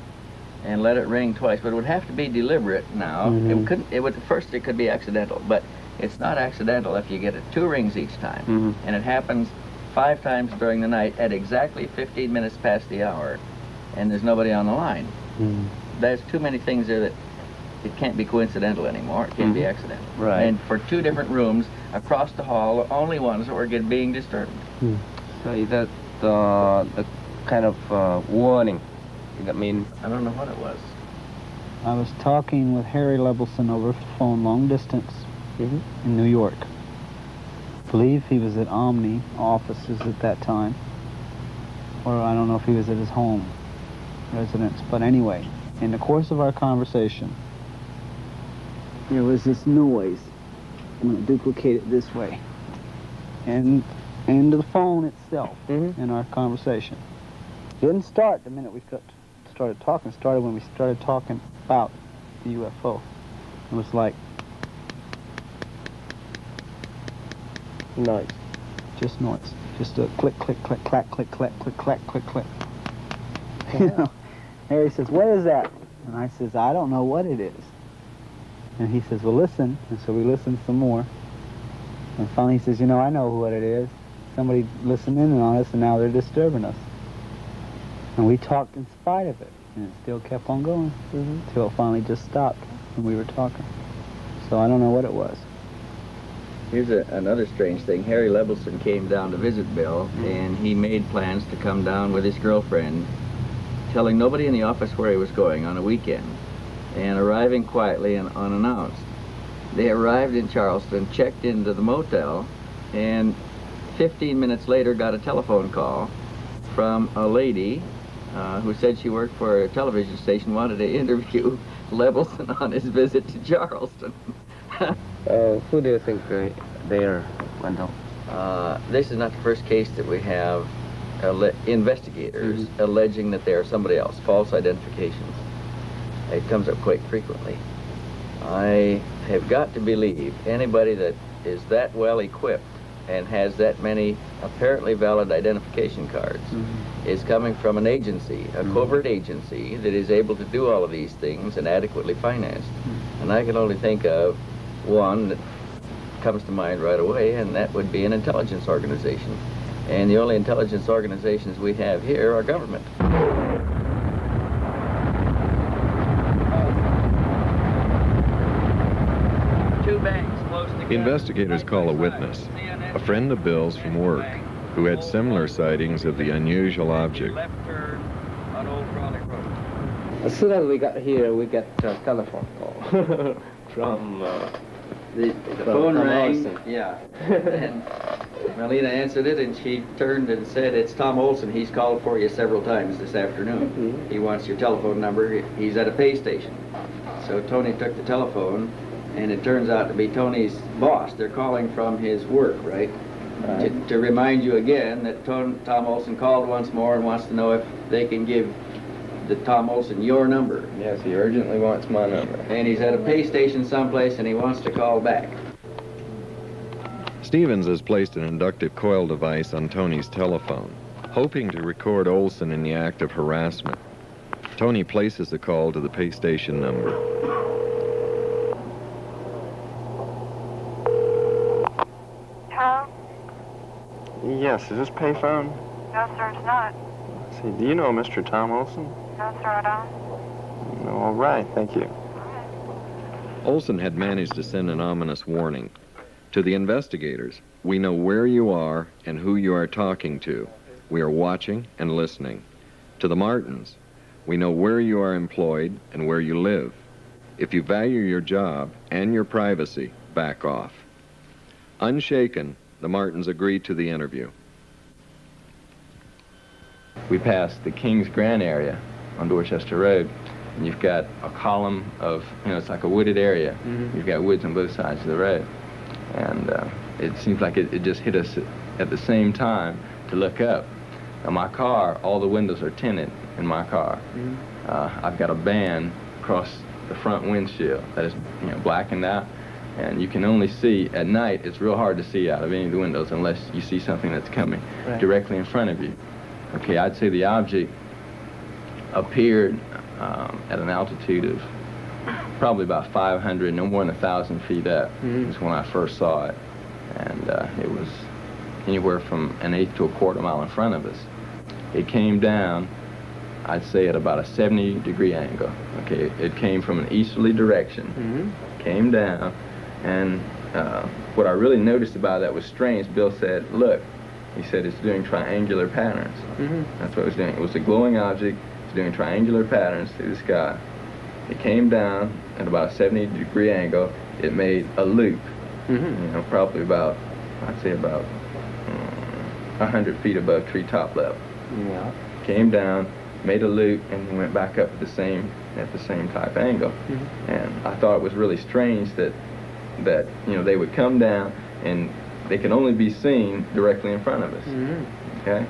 and let it ring twice, but it would have to be deliberate now. First it could be accidental, but it's not accidental if you get it 2 rings each time. And it happens 5 times during the night at exactly 15 minutes past the hour, and there's nobody on the line. There's too many things there that it can't be coincidental anymore. It can't be accidental. Right. And for 2 different rooms across the hall, the only ones that were being disturbed. So is that the kind of warning? I mean, I don't know what it was. I was talking with Harry Levelson over the phone, long distance, in New York. I believe he was at Omni offices at that time, or I don't know if he was at his home residence. But anyway, in the course of our conversation, there was this noise. I'm going to duplicate it this way, and into the phone itself in our conversation. Didn't start the minute we started talking. It started when we started talking about the UFO. It was like noise. Just noise. Just a click, click, click, clack, click, clack, click, clack, click, click. You know, Harry says, "What is that?" And I says, "I don't know what it is." And he says, "Well, listen." And so we listened some more. And finally he says, "You know, I know what it is. Somebody listened in on us, and now they're disturbing us." And we talked in spite of it, and it still kept on going until it finally just stopped when we were talking. So I don't know what it was. Here's another strange thing. Harry Levelson came down to visit Bill, and he made plans to come down with his girlfriend, telling nobody in the office where he was going on a weekend, and arriving quietly and unannounced. They arrived in Charleston, checked into the motel, and 15 minutes later got a telephone call from a lady who said she worked for a television station, wanted to interview Levelson on his visit to Charleston. Who do you think they are, Wendell? This is not the first case that we have investigators alleging that they are somebody else, false identifications. It comes up quite frequently. I have got to believe anybody that is that well equipped and has that many apparently valid identification cards is coming from an agency, a covert agency that is able to do all of these things and adequately financed. And I can only think of one that comes to mind right away, and that would be an intelligence organization. And the only intelligence organizations we have here are government. Two banks close together. Investigators call a witness, a friend of Bill's from work, who had similar sightings of the unusual object. Left turn on Old Crawley Road. As soon as we got here, we got a telephone call from the phone rang. Yeah. And Melina answered it, and she turned and said, "It's Tom Olson. He's called for you several times this afternoon. He wants your telephone number. He's at a pay station." So Tony took the telephone, and it turns out to be Tony's boss. They're calling from his work, right? To remind you again that Tom Olson called once more and wants to know if they can give the Tom Olson your number. Yes, he urgently wants my number. And he's at a pay station someplace, and he wants to call back. Stevens has placed an inductive coil device on Tony's telephone, hoping to record Olson in the act of harassment. Tony places the call to the pay station number. Hello? Yes, is this payphone? No, sir, it's not. See, do you know Mr. Tom Olson? No, sir, I don't. No, all right, thank you. Olson had managed to send an ominous warning. To the investigators, we know where you are and who you are talking to. We are watching and listening. To the Martins, We know where you are employed and where you live. If you value your job and your privacy, back off. Unshaken, the Martins agreed to the interview. We passed the King's Grant area on Dorchester Road, and you've got a column of, it's like a wooded area. You've got woods on both sides of the road. And it seems like it just hit us at the same time to look up. Now, my car, all the windows are tinted in my car. I've got a band across the front windshield that is, blackened out. And you can only see, at night, it's real hard to see out of any of the windows unless you see something that's coming directly in front of you. Okay, I'd say the object appeared at an altitude of probably about 500, no more than 1,000 feet up is when I first saw it. And it was anywhere from an eighth to a quarter mile in front of us. It came down, I'd say at about a 70-degree angle. Okay, it came from an easterly direction, came down, and what I really noticed about that was strange. Bill said, look, he said it's doing triangular patterns. That's what it was doing. It was a glowing object. It's doing triangular patterns through the sky. It came down at about a 70-degree angle. It made a loop, probably about, I'd say about 100 feet above treetop level. Came down, made a loop, and then went back up at the same type angle. And I thought it was really strange that they would come down and they can only be seen directly in front of us. Okay,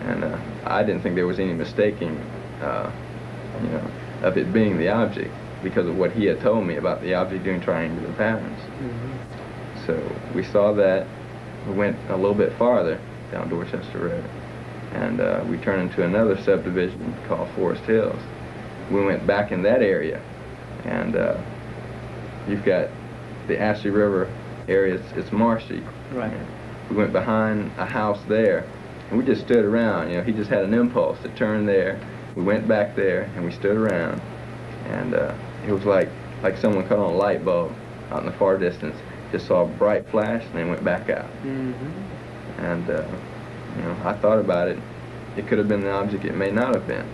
and I didn't think there was any mistaking, of it being the object because of what he had told me about the object doing triangular patterns. So we saw that. We went a little bit farther down Dorchester Road, and we turned into another subdivision called Forest Hills. We went back in that area, and you've got the Ashley River area. It's marshy. We went behind a house there, and we just stood around. He just had an impulse to turn there. We went back there, and we stood around, and it was like someone cut on a light bulb out in the far distance. Just saw a bright flash, and then went back out. And I thought about it. It could have been the object. It may not have been.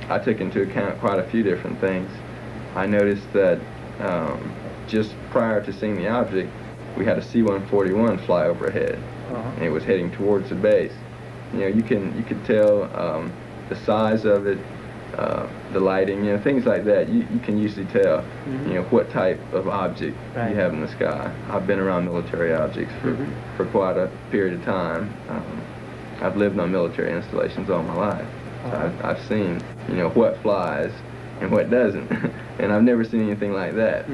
I took into account quite a few different things. I noticed that just prior to seeing the object, we had a C-141 fly overhead, and it was heading towards the base. You could tell the size of it, the lighting, things like that. You can usually tell, what type of object you have in the sky. I've been around military objects for quite a period of time. I've lived on military installations all my life. So I've seen, what flies and what doesn't, and I've never seen anything like that.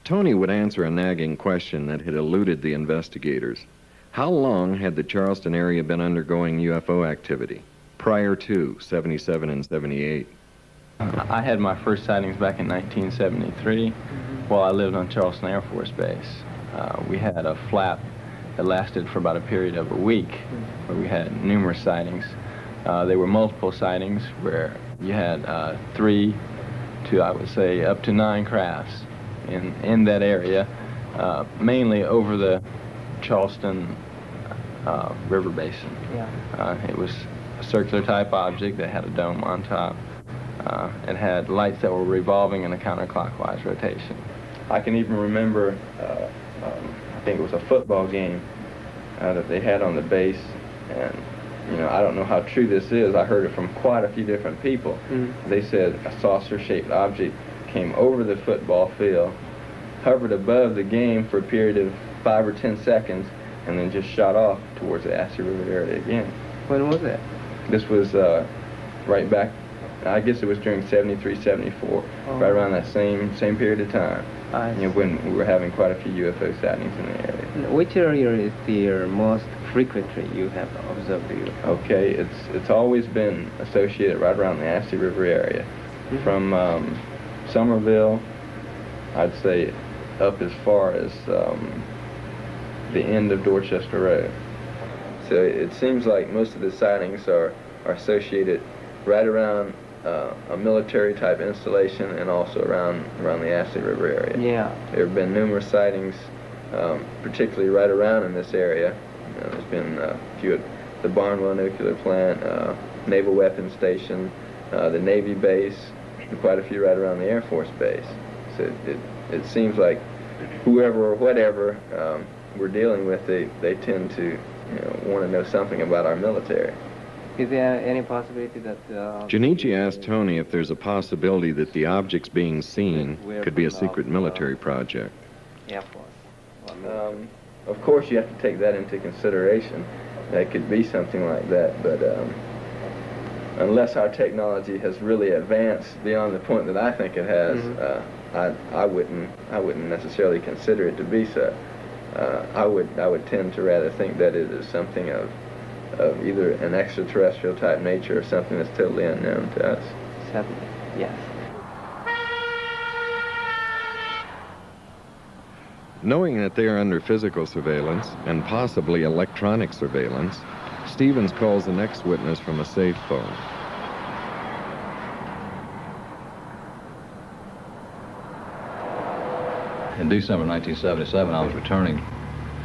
Tony would answer a nagging question that had eluded the investigators. How long had the Charleston area been undergoing UFO activity prior to 77 and 78? I had my first sightings back in 1973 while I lived on Charleston Air Force Base. We had a flap that lasted for about a period of a week where we had numerous sightings. They were multiple sightings where you had 3 to, I would say, up to 9 crafts in that area, mainly over the Charleston River Basin. It was a circular type object that had a dome on top. It had lights that were revolving in a counterclockwise rotation. I can even remember, I think it was a football game that they had on the base, and I don't know how true this is. I heard it from quite a few different people. They said a saucer-shaped object came over the football field, hovered above the game for a period of 5 or 10 seconds, and then just shot off towards the Ashley River area again. When was that? This was right back, I guess it was during 73, 74, right around that same period of time. When we were having quite a few UFO sightings in the area. Which area is the most frequently you have observed the UFO? Okay, it's always been associated right around the Ashley River area. From Somerville, I'd say up as far as the end of Dorchester Road. So it seems like most of the sightings are associated right around a military type installation and also around the Ashley River area. There have been numerous sightings, particularly right around in this area. There's been a few at the Barnwell nuclear plant, Naval Weapons Station, the Navy base, and quite a few right around the Air Force Base. So it seems like whoever or whatever we're dealing with, they tend to want to know something about our military. Is there any possibility that... Jun-Ichi asked Tony if there's a possibility that the objects being seen could be a secret military project. Air Force. Of course, you have to take that into consideration. That could be something like that, but unless our technology has really advanced beyond the point that I think it has, I wouldn't necessarily consider it to be so. I would tend to rather think that it is something of either an extraterrestrial type nature or something that's totally unknown to us. Certainly, yes. Knowing that they are under physical surveillance and possibly electronic surveillance, Stevens calls the next witness from a safe phone. In December 1977, I was returning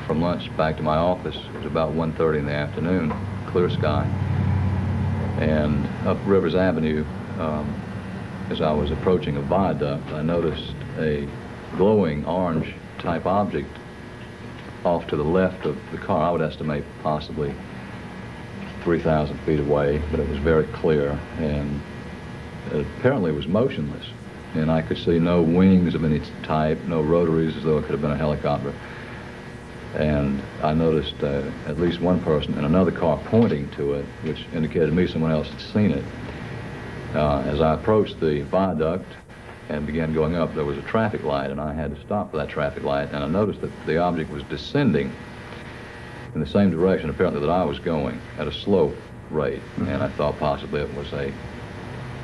from lunch back to my office. It was about 1:30 in the afternoon, clear sky. And up Rivers Avenue, as I was approaching a viaduct, I noticed a glowing orange type object off to the left of the car. I would estimate possibly 3,000 feet away, but it was very clear, and it apparently was motionless. And I could see no wings of any type, no rotaries, as though it could have been a helicopter. And I noticed at least one person in another car pointing to it, which indicated to me someone else had seen it. As I approached the viaduct and began going up, there was a traffic light, and I had to stop for that traffic light, and I noticed that the object was descending in the same direction, apparently, that I was going, at a slow rate. And I thought possibly it was a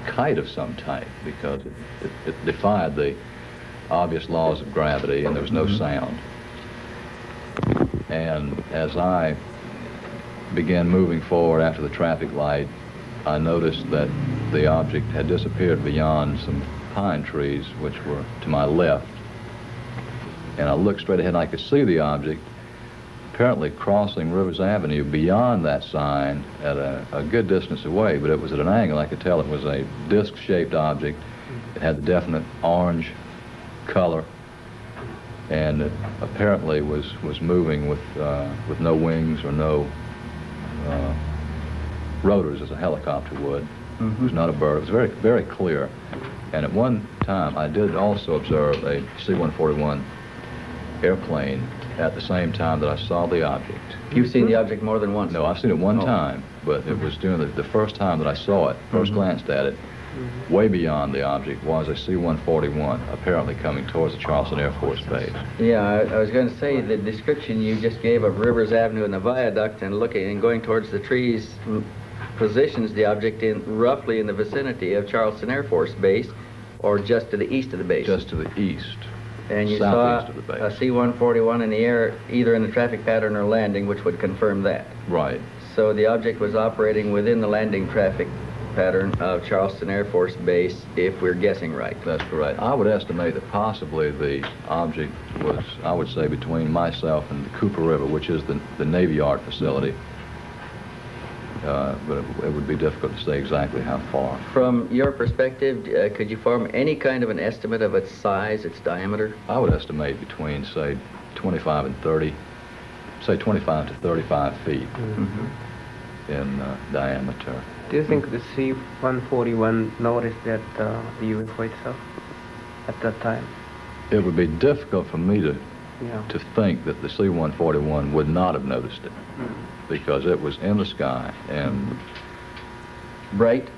kite of some type, because it defied the obvious laws of gravity, and there was no sound. And as I began moving forward after the traffic light, I noticed that the object had disappeared beyond some pine trees, which were to my left. And I looked straight ahead, and I could see the object apparently crossing Rivers Avenue beyond that sign at a good distance away, but it was at an angle. I could tell it was a disc-shaped object. It had the definite orange color, and it apparently was moving with no wings or no rotors as a helicopter would. It was not a bird. It was very, very clear. And at one time, I did also observe a C-141 airplane at the same time that I saw the object. You've seen the object more than once? No, I've seen it one time, but it was during the first time that I saw it, first glanced at it. Way beyond the object was a C-141, apparently coming towards the Charleston Air Force Base. Yeah, I was going to say the description you just gave of Rivers Avenue and the viaduct and looking and going towards the trees positions the object roughly in the vicinity of Charleston Air Force Base, or just to the east of the base. Just to the east. And you saw of the base. a C-141 in the air, either in the traffic pattern or landing, which would confirm that. Right. So the object was operating within the landing traffic pattern of Charleston Air Force Base, if we're guessing right. That's correct. I would estimate that possibly the object was, I would say, between myself and the Cooper River, which is the Navy Yard facility. But it would be difficult to say exactly how far. From your perspective, could you form any kind of an estimate of its size, its diameter? I would estimate between, say, 25 and 30, say 25 to 35 feet in diameter. Do you think the C-141 noticed that the UFO itself at that time? It would be difficult for me to think that the C-141 would not have noticed it, because it was in the sky and bright.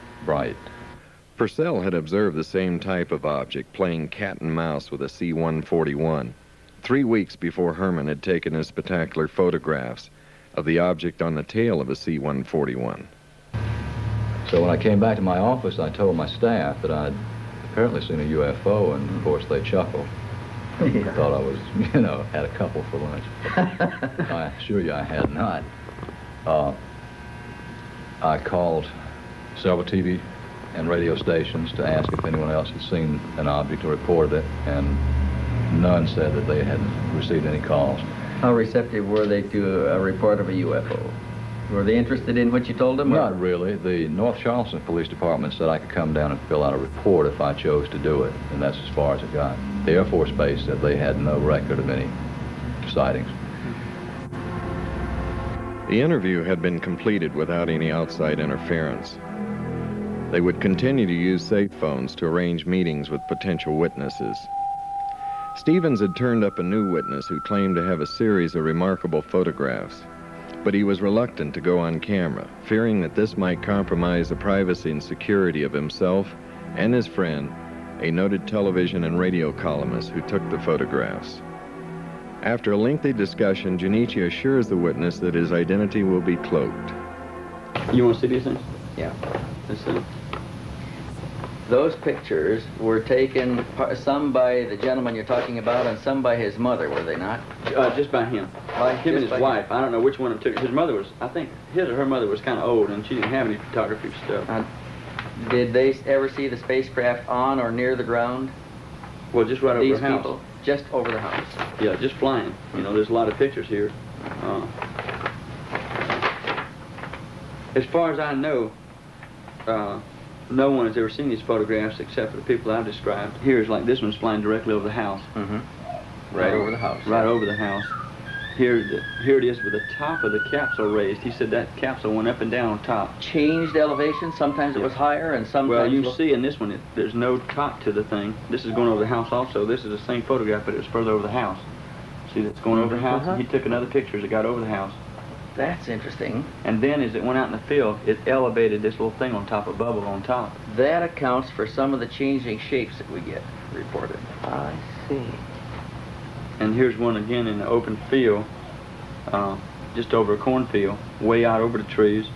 Purcell had observed the same type of object playing cat and mouse with a C-141 3 weeks before Herman had taken his spectacular photographs of the object on the tail of a C-141. So when I came back to my office, I told my staff that I'd apparently seen a UFO, and of course they chuckled. They thought I was, had a couple for lunch. I assure you I had not. I called several TV and radio stations to ask if anyone else had seen an object or reported it, and none said that they hadn't received any calls. How receptive were they to a report of a UFO? Were they interested in what you told them? Not really. The North Charleston Police Department said I could come down and fill out a report if I chose to do it, and that's as far as it got. The Air Force Base said they had no record of any sightings. The interview had been completed without any outside interference. They would continue to use safe phones to arrange meetings with potential witnesses. Stevens had turned up a new witness who claimed to have a series of remarkable photographs, but he was reluctant to go on camera, fearing that this might compromise the privacy and security of himself and his friend, a noted television and radio columnist who took the photographs. After a lengthy discussion, Jun-Ichi assures the witness that his identity will be cloaked. You want to see these things? Yeah. Let's see. Those pictures were taken, some by the gentleman you're talking about and some by his mother, were they not? Just by him. By him and his wife. I don't know which one of them took. His mother was, I think, his or her mother was kind of old, and she didn't have any photography stuff. Did they ever see the spacecraft on or near the ground? Well, just right over These the house. people, just over the house. Yeah, just flying. You know, there's a lot of pictures here. As far as I know, no one has ever seen these photographs except for the people I've described. Here's like this one's flying directly over the house. Right over the house. Right over the house. Here it is with the top of the capsule raised. He said that capsule went up and down on top. Changed elevation. Sometimes it was higher and sometimes... Well, you see in this one, there's no top to the thing. This is going over the house also. This is the same photograph, but it was further over the house. See, that's going over the house. And he took another picture as it got over the house. That's interesting. And then as it went out in the field, it elevated this little thing on top, a bubble on top. That accounts for some of the changing shapes that we get reported. I see. And here's one again in the open field, just over a cornfield, way out over the trees.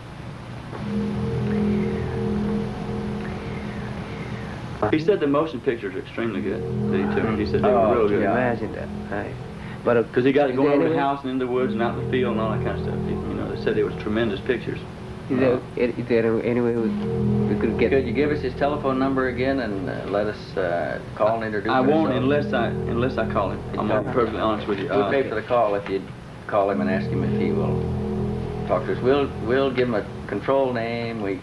He said the motion pictures are extremely good that he took. He said they were real good. Imagine that. Right. But because he got it going over the house and in the woods and out in the field and all that kind of stuff. You know, they said it was tremendous pictures. Is there any way we could get... Could you give us his telephone number again and let us call and introduce I won't himself? unless I call him. I'm going to be perfectly honest with you. We'll pay for the call if you'd call him and ask him if he will talk to us. We'll give him a control name. We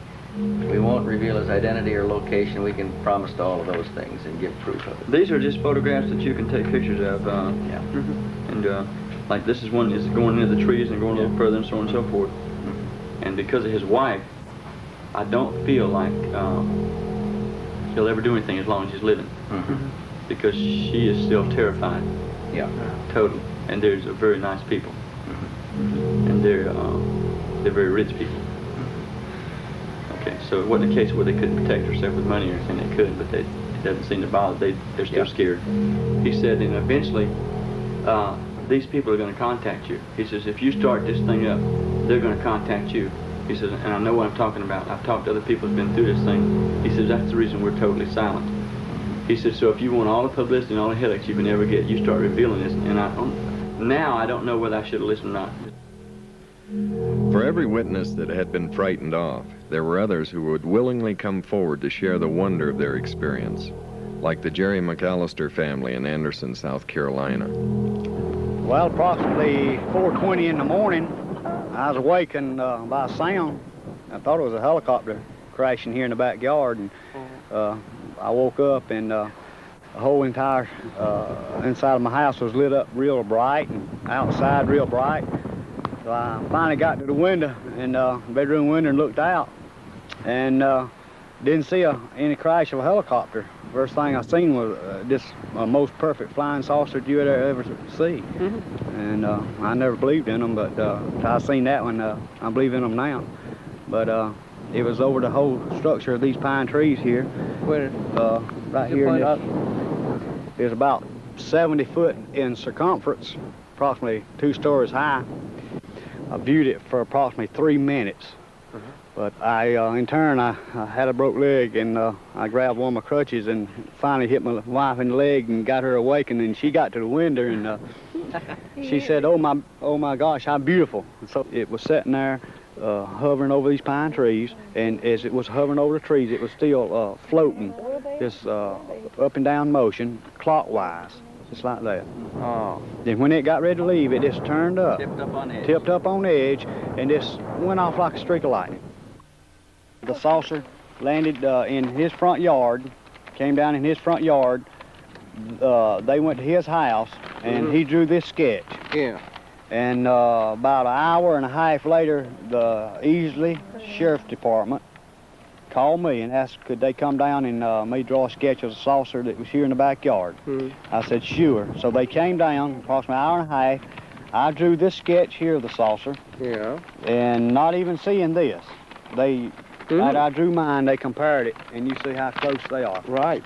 won't reveal his identity or location. We can promise to all of those things and give proof of it. These are just photographs that you can take pictures of. Yeah. And like this is one is going into the trees and going a little further and so on and so forth. And because of his wife, I don't feel like he'll ever do anything as long as he's living. Because she is still terrified. Yeah. Totally. And there's very nice people. And they're very rich people. Okay, so it wasn't a case where they couldn't protect herself with money or anything. They could, but it doesn't seem to bother. They're still scared. He said, and eventually, these people are going to contact you. He says, if you start this thing up, they're going to contact you. He says, and I know what I'm talking about. I've talked to other people who've been through this thing. He says, that's the reason we're totally silent. He says, so if you want all the publicity and all the headaches you can ever get, you start revealing this. And now I don't know whether I should have listened or not. For every witness that had been frightened off, there were others who would willingly come forward to share the wonder of their experience, like the Jerry McAllister family in Anderson, South Carolina. Well, approximately 4:20 in the morning, I was awakened by a sound. I thought it was a helicopter crashing here in the backyard, and I woke up and the whole entire inside of my house was lit up real bright and outside real bright. So I finally got to the window, in the bedroom window, and looked out, and didn't see any crash of a helicopter. First thing I seen was this most perfect flying saucer you would ever see. And I never believed in them, but I seen that one, I believe in them now. But it was over the whole structure of these pine trees here. Where? Right here. It was about 70 foot in circumference, approximately 2 stories high. I viewed it for approximately 3 minutes. But in turn, I had a broke leg, and I grabbed one of my crutches and finally hit my wife in the leg and got her awakened, and she got to the window, and she said, oh my gosh, how beautiful. And so it was sitting there hovering over these pine trees, and as it was hovering over the trees, it was still floating, this up and down motion, clockwise. just like that. Oh. Then when it got ready to leave, it just turned up. Tipped up on edge. Tipped up on edge, and just went off like a streak of lightning. The saucer landed in his front yard, came down in his front yard. They went to his house, and he drew this sketch. Yeah. And about an hour and a half later, the Easley Sheriff Department called me and asked could they come down and me draw a sketch of the saucer that was here in the backyard. I said, sure. So they came down, approximately an hour and a half. I drew this sketch here of the saucer. Yeah. And not even seeing this. They, after I drew mine, they compared it, and you see how close they are. Right.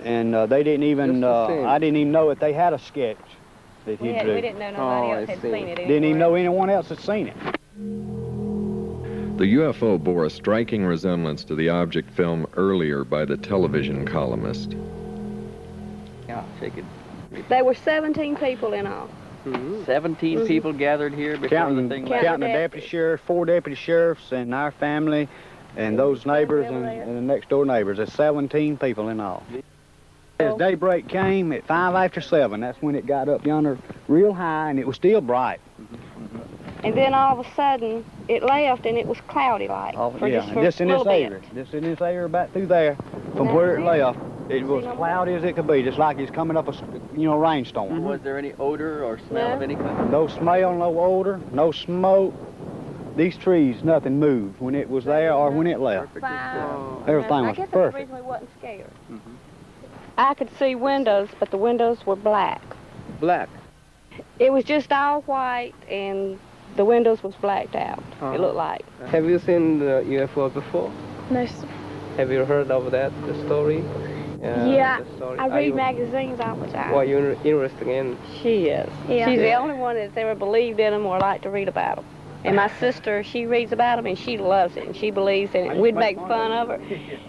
And they didn't even, I didn't even know that they had a sketch that he drew. We didn't know nobody else had seen it. Didn't even know anyone else had seen it. The UFO bore a striking resemblance to the object filmed earlier by the television columnist. Yeah, shake it. There were 17 people in all. 17 people gathered here before the thing left. Counting the deputy sheriff, 4 deputy sheriffs, and our family, and those neighbors and the next door neighbors. There's 17 people in all. As daybreak came at 5 after 7, that's when it got up yonder real high, and it was still bright. And then all of a sudden, it left, and it was cloudy like. Just in this area. Just in this area about through there, from where it left, it was cloudy as it could be, just like it's coming up a, rainstorm. Was there any odor or smell of any kind? No smell, no odor, no smoke. These trees, nothing moved when it was there or when it left. Everything was perfect. I guess that's the reason we wasn't scared. I could see windows, but the windows were black. Black? It was just all white, and the windows was blacked out, it looked like. Have you seen the UFO before? No, sir. Have you heard of that, the story? Yeah, the story? I read magazines all the time. Why are you interested in? She is. Yeah. She's the only one that's ever believed in them or liked to read about them. And my sister, she reads about them, and she loves it, and she believes in it. We'd make fun of her,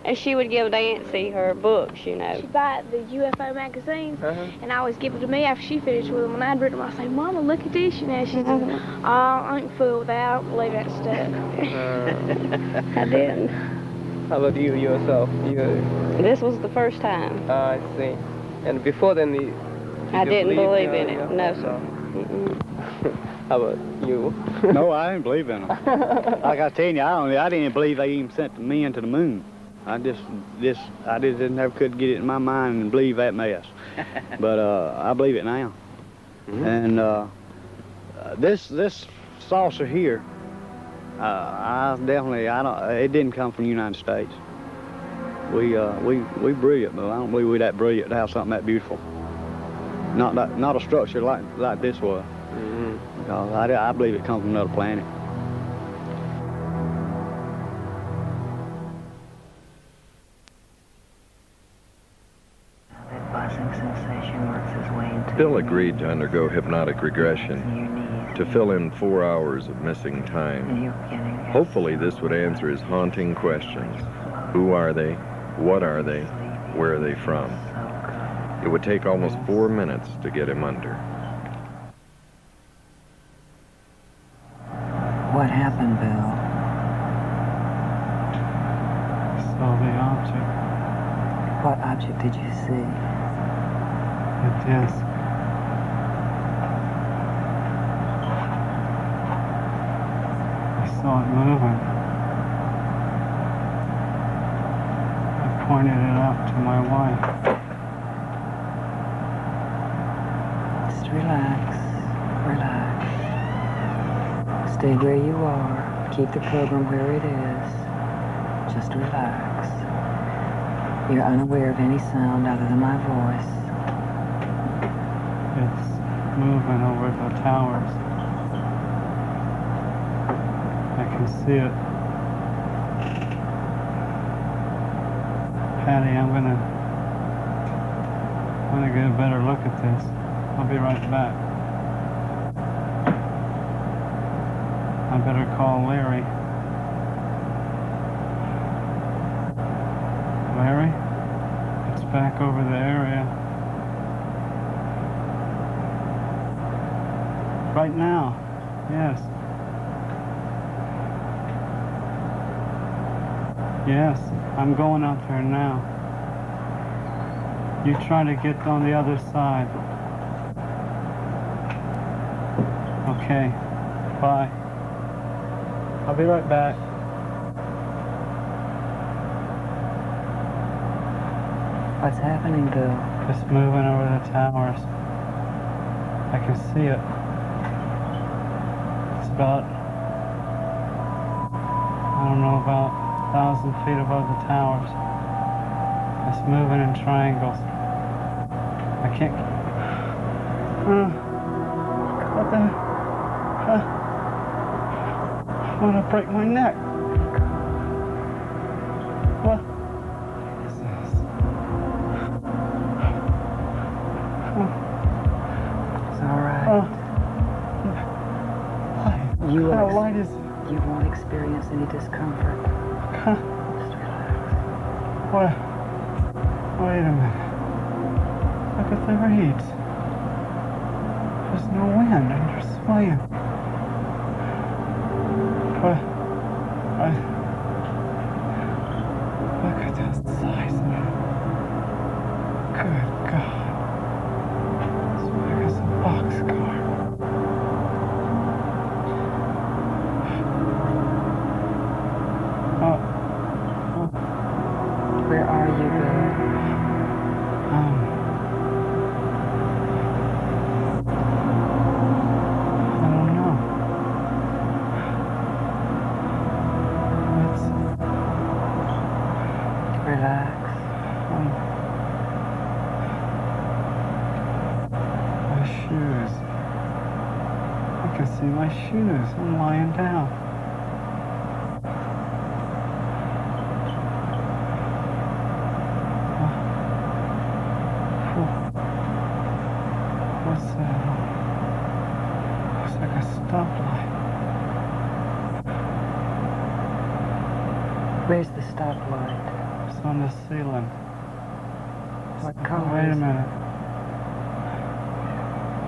and she would give Nancy her books, She'd buy the UFO magazines, and I always give it to me after she finished with them. And I'd read them, I'd say, Mama, look at this. She says, oh, I ain't fooled with that. I don't believe that stuff. I didn't. How about you yourself? This was the first time. I see. And before then, I didn't believe in it. No, sir. How about you? No, I didn't believe in them. Like I tell you, I didn't believe they even sent the men to the moon. I just never could get it in my mind and believe that mess. But I believe it now. And this saucer here, it didn't come from the United States. We brilliant, but I don't believe we're that brilliant to have something that beautiful. Not a structure like this was. I believe it comes from another planet. Bill agreed to undergo hypnotic regression to fill in 4 hours of missing time. Hopefully this would answer his haunting questions. Who are they? What are they? Where are they from? It would take almost 4 minutes to get him under. What happened, Bill? Saw the object. What object did you see? The disc. I saw it moving. I pointed it out to my wife. Just relax. Relax. Stay where you are. Keep the program where it is. Just relax. You're unaware of any sound other than my voice. It's moving over the towers. I can see it. Patty, I'm gonna get a better look at this. I'll be right back. I better call Larry. Larry? It's back over the area. Right now, yes. Yes, I'm going out there now. You try to get on the other side. Okay, bye. I'll be right back. What's happening, Bill? Just moving over the towers. I can see it. It's about, I don't know, about 1,000 feet above the towers. It's moving in triangles. I can't... what the... I'm gonna break my neck. What is this? It's all right. Light is... You won't experience any discomfort. Just relax. What? Wait a minute. Look at the reeds. There's no wind and you're swaying. What? Look at this size. Good God. As big as a boxcar. Where are you, Bill? I don't know. Relax. My shoes. I can see my shoes. I'm lying down. What's that? Looks like a stoplight. Where's the stoplight? It's on the ceiling. What color Wait a is it? minute.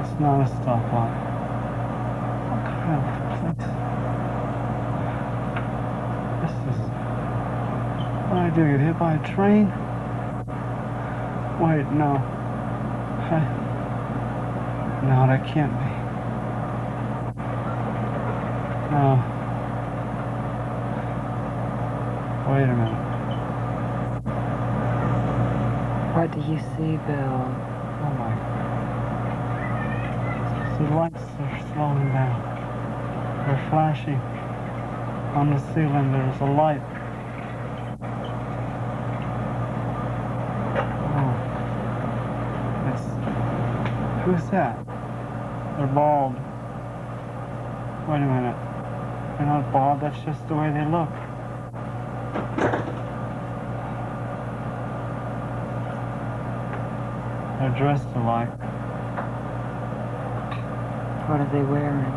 It's not a stoplight. What kind of place? This is... What did I do? Get hit by a train? Wait, no. No, that can't be. No. Wait a minute. What do you see, Bill? Oh my God. The lights are slowing down. They're flashing. On the ceiling there's a light. Oh. Who's that? They're bald. Wait a minute. They're not bald, that's just the way they look. They're dressed alike. What are they wearing?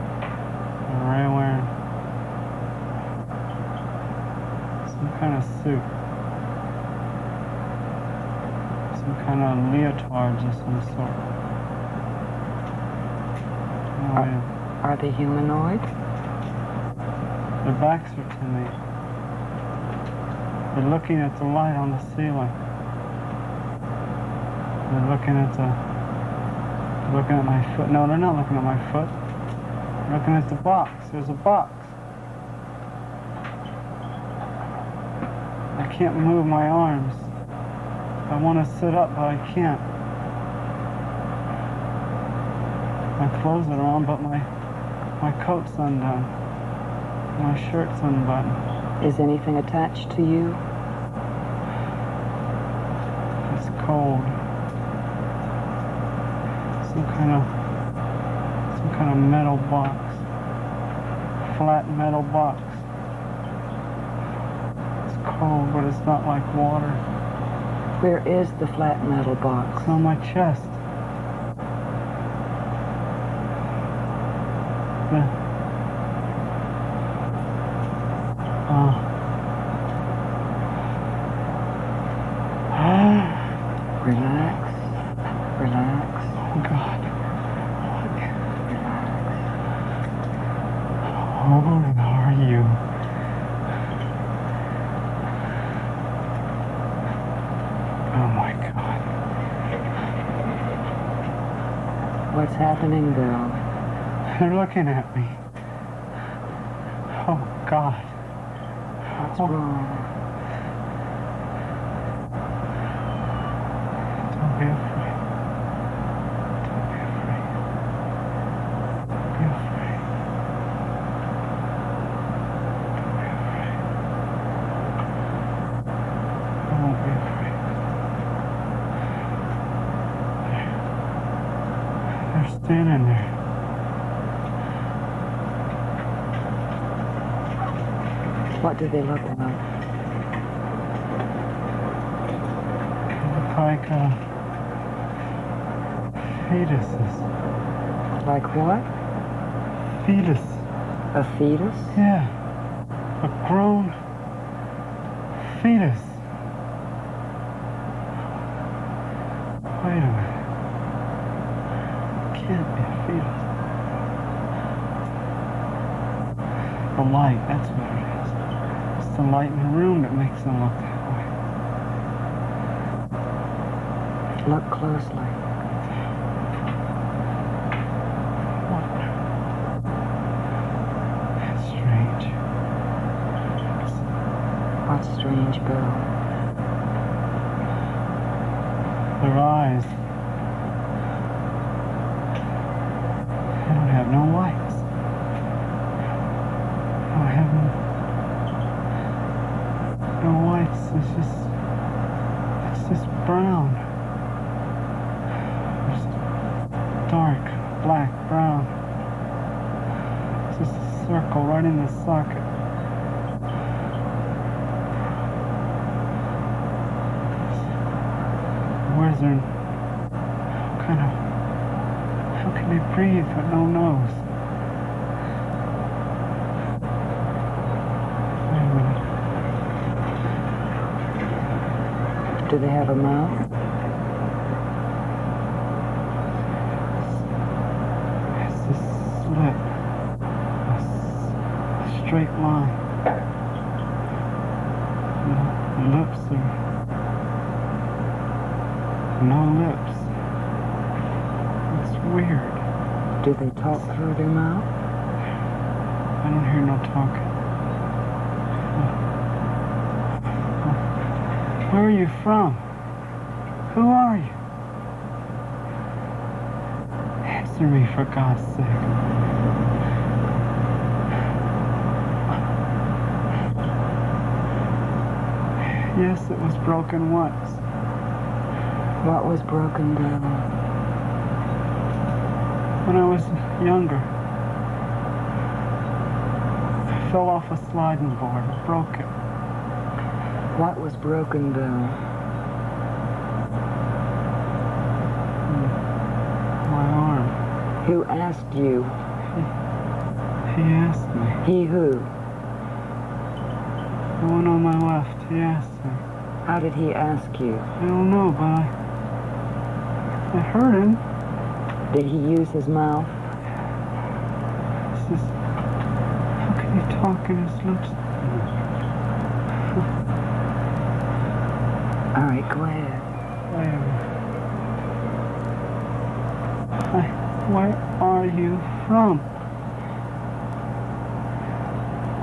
They're wearing some kind of suit. Some kind of leotards of some sort. Are they humanoid? Their backs are to me. They're looking at the light on the ceiling. They're looking at my foot. No, they're not looking at my foot. They're looking at the box. There's a box. I can't move my arms. I want to sit up, but I can't. My clothes are on, but my coat's undone. My shirt's unbuttoned. Is anything attached to you? It's cold. Some kind of metal box. Flat metal box. It's cold, but it's not like water. Where is the flat metal box? It's on my chest. Relax. Relax. Oh, God. Relax. How are you? Oh, my God. What's happening, Bill? They're looking at me. Oh, God. What's wrong? Don't be afraid. Don't be afraid. Don't be afraid. Don't be afraid. I won't be afraid. They're standing there. What do they look like? They look like fetuses. Like what? Fetus. A fetus? Yeah. A grown fetus. Wait a minute. Can't be a fetus. The light, that's what it is. It's the light in the room that makes them look that way. Look closely. What? That's strange. What's strange, Bill? Their eyes. They don't have no lights. They don't have no whites. It's just brown. It's dark, black, brown. It's just a circle right in the socket. Where's their... How can they breathe with no nose? Wait a minute. Do they have a mouth? It's a slit. A straight line. The lips are... no lips. It's weird. Do they talk through their mouth? I don't hear no talking. Where are you from? Who are you? Answer me, for God's sake. Yes, it was broken once. What was broken, Bill? When I was younger, I fell off a sliding board and broke it. What was broken, Bill? My arm. Who asked you? He asked me. He who? The one on my left, he asked me. How did he ask you? I don't know, but I heard him. Did he use his mouth? It's just, how can he talk in his lips? All right, go ahead. Wait a minute. Where are you from?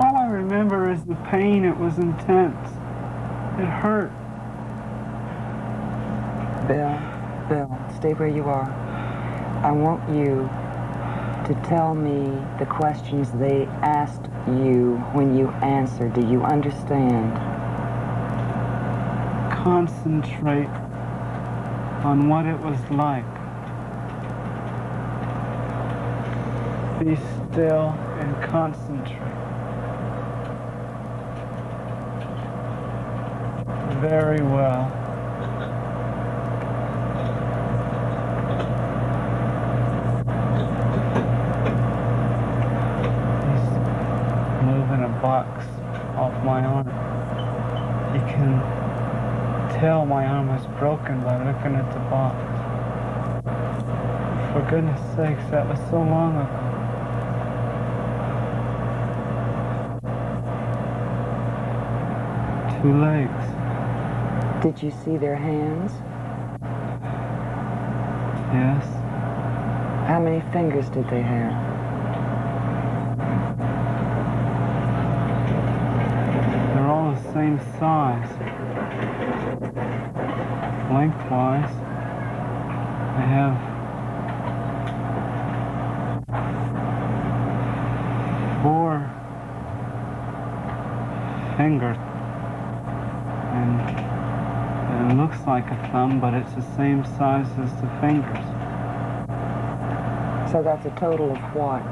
All I remember is the pain. It was intense. It hurt. Bill, stay where you are. I want you to tell me the questions they asked you when you answered. Do you understand? Concentrate on what it was like. Be still and concentrate. Very well. He's moving a box off my arm. You can tell my arm is broken by looking at the box. For goodness sakes, that was so long ago. Two legs. Did you see their hands? Yes. How many fingers did they have? They're all the same size. Lengthwise, they have 4 fingers, and it looks like a thumb, but it's the same size as the fingers. So that's a total of what?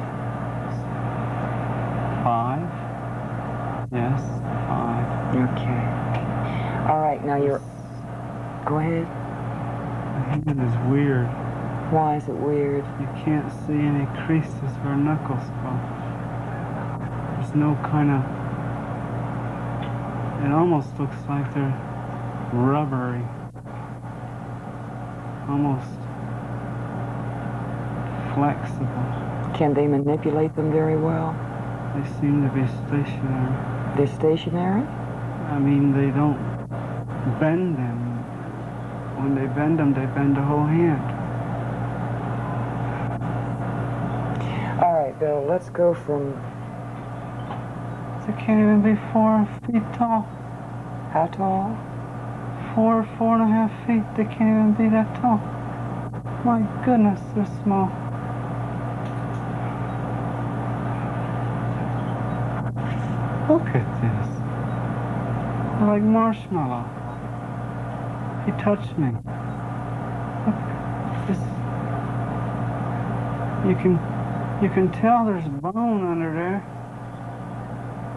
5? Yes, 5. Okay. All right, now you're... Go ahead. The hand is weird. Why is it weird? You can't see any creases where knuckles go. There's no kind of... It almost looks like they're rubbery. Almost flexible. Can they manipulate them very well? They seem to be stationary. They're stationary? I mean, they don't bend them. When they bend them, they bend the whole hand. All right, Bill, let's go from... They can't even be 4 feet tall. How tall? 4.5 feet. They can't even be that tall. My goodness, they're small. Look at this. They're like marshmallow. He touched me. Look, this. You can tell there's bone under there,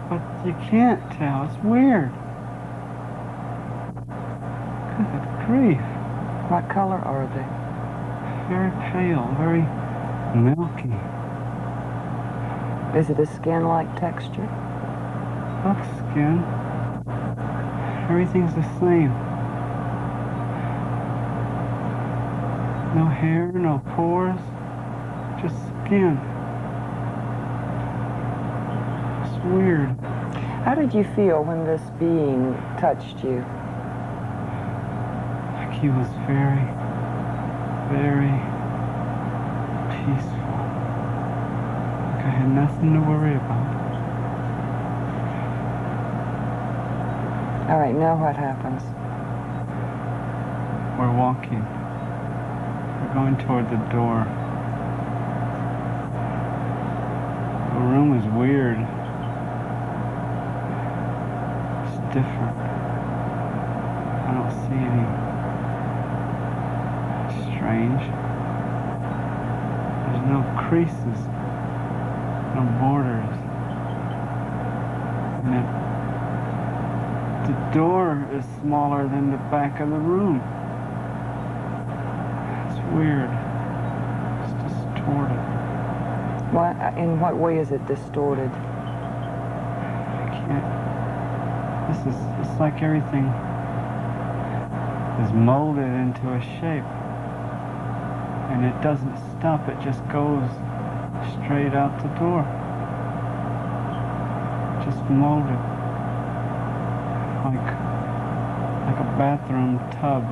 but you can't tell. It's weird. Good grief. What color are they? Very pale, very milky. Is it a skin-like texture? Looks skin. Everything's the same. No hair, no pores, just skin. It's weird. How did you feel when this being touched you? Like he was very, very peaceful. Like I had nothing to worry about. All right, now what happens? We're walking. We're going toward the door. The room is weird. It's different. I don't see any strange. There's no creases, no borders. And the door is smaller than the back of the room. Weird. It's distorted. What? In what way is it distorted? I can't. It's like everything is molded into a shape. And it doesn't stop, it just goes straight out the door. Just molded. Like a bathroom tub.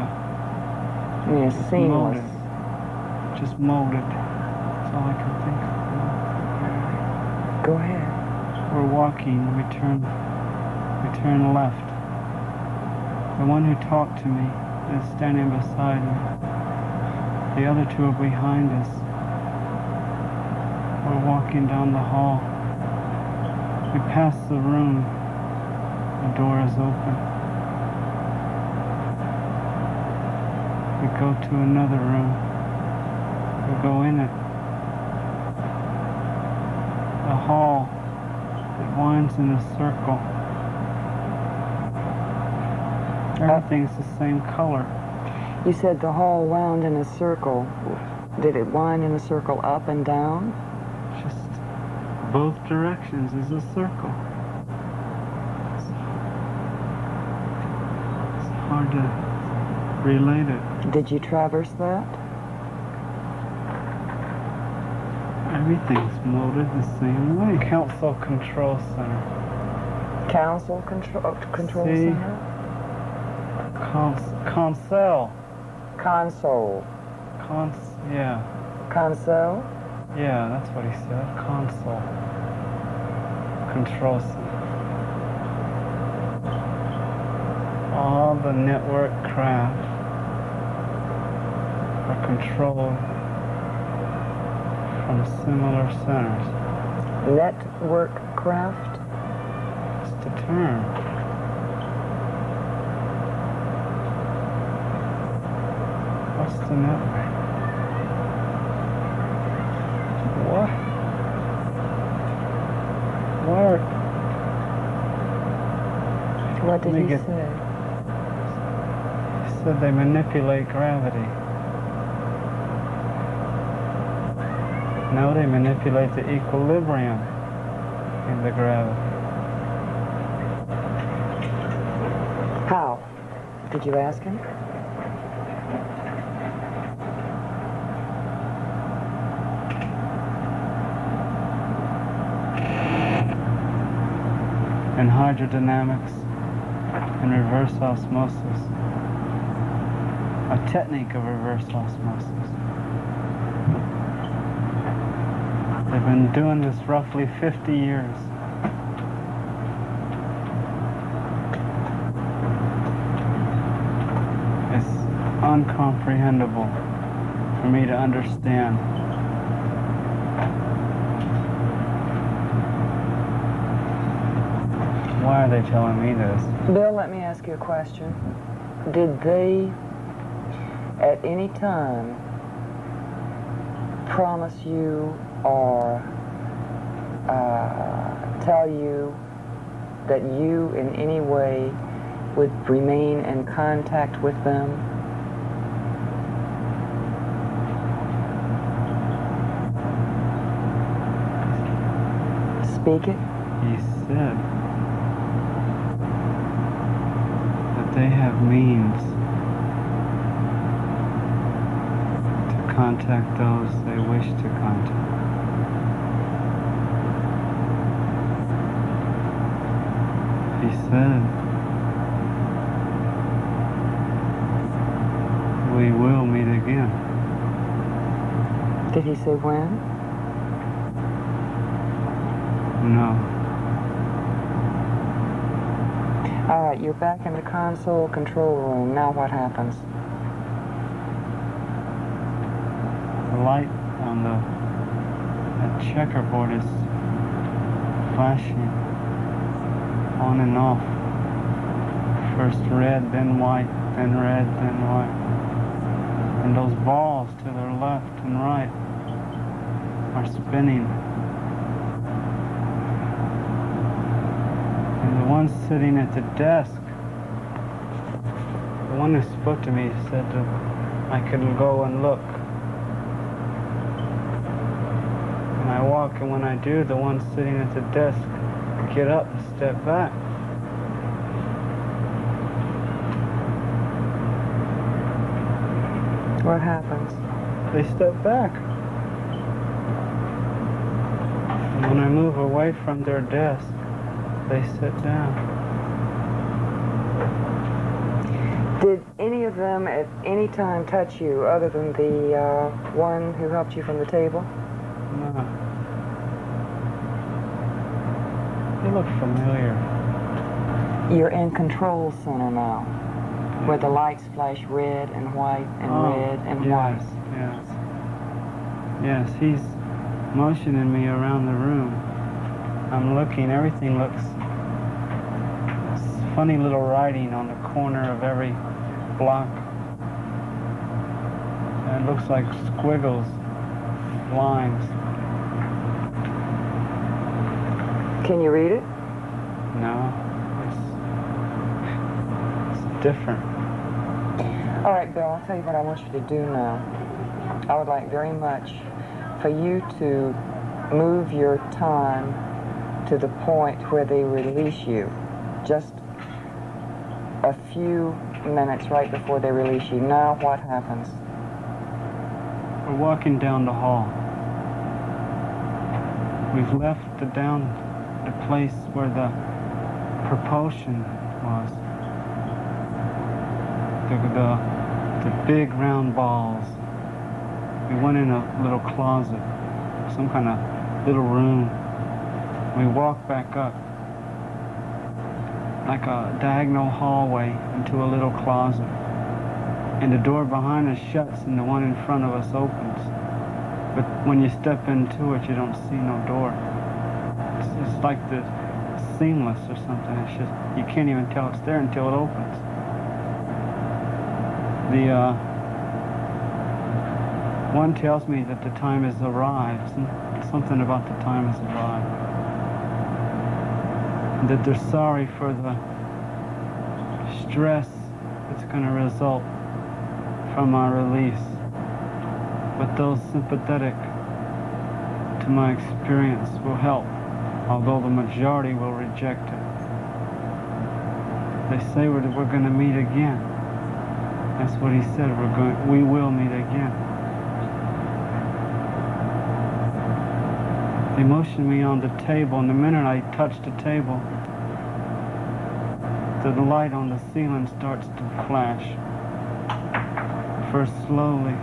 Yeah, seamless. Molded. Just molded. That's all I can think of. Go ahead. We're walking. We turn left. The one who talked to me is standing beside me. The other two are behind us. We're walking down the hall. We pass the room. The door is open. We go to another room. We go in it. The hall, it winds in a circle. Everything's the same color. You said the hall wound in a circle. Did it wind in a circle up and down? Just both directions is a circle. It's hard to relate it. Did you traverse that? Everything's molded the same way. Council Control Center. Council Control See? Center? Console. Console. Yeah. Console? Yeah, that's what he said. Console. Control center. All the network craft are controlled from similar centers. Network craft? It's the term. What's the network? What? Where? What did he say? He said they manipulate gravity. No, they manipulate the equilibrium in the gravity. How? Did you ask him? In hydrodynamics and reverse osmosis, a technique of reverse osmosis. They've been doing this roughly 50 years. It's uncomprehendable for me to understand. Why are they telling me this? Bill, let me ask you a question. Did they, at any time, promise you or tell you that you in any way would remain in contact with them? Speak it. He said that they have means to contact those they wish to contact. He said, we will meet again. Did he say when? No. All right, you're back in the console control room. Now what happens? The light on that checkerboard is flashing on and off. First red, then white, then red, then white. And those balls to their left and right are spinning. And the one sitting at the desk, the one who spoke to me said that I could go and look. And I walk, and when I do, the one sitting at the desk get up and step back. What happens? They step back. And when I move away from their desk, they sit down. Did any of them at any time touch you other than the one who helped you from the table? No. They look familiar. You're in control center now, where the lights flash red and white and red and white. Yes. Yes, he's motioning me around the room. I'm looking, everything looks funny little writing on the corner of every block. And it looks like squiggles, lines. Can you read it? No, it's different. All right, Bill, I'll tell you what I want you to do now. I would like very much for you to move your time to the point where they release you. Just a few minutes right before they release you. Now what happens? We're walking down the hall. We've left the place where the propulsion was. The big round balls. we went in a little closet, some kind of little room. We walked back up, like a diagonal hallway into a little closet. And the door behind us shuts and the one in front of us opens. But when you step into it, you don't see no door. It's like the seamless or something. It's just, you can't even tell it's there until it opens. The one tells me that the time has arrived. Something about the time has arrived. And that they're sorry for the stress that's going to result from my release. But those sympathetic to my experience will help, although the majority will reject it. They say we're going to meet again. That's what he said. We will meet again. They motioned me on the table, and the minute I touched the table, the light on the ceiling starts to flash. First slowly,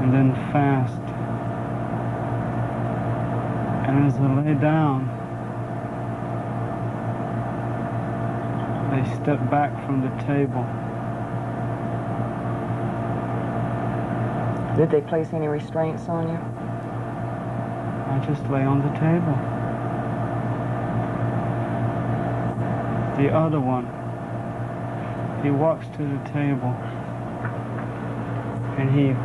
and then fast. And as I lay down, they step back from the table. Did they place any restraints on you? I just lay on the table. The other one, he walks to the table and he's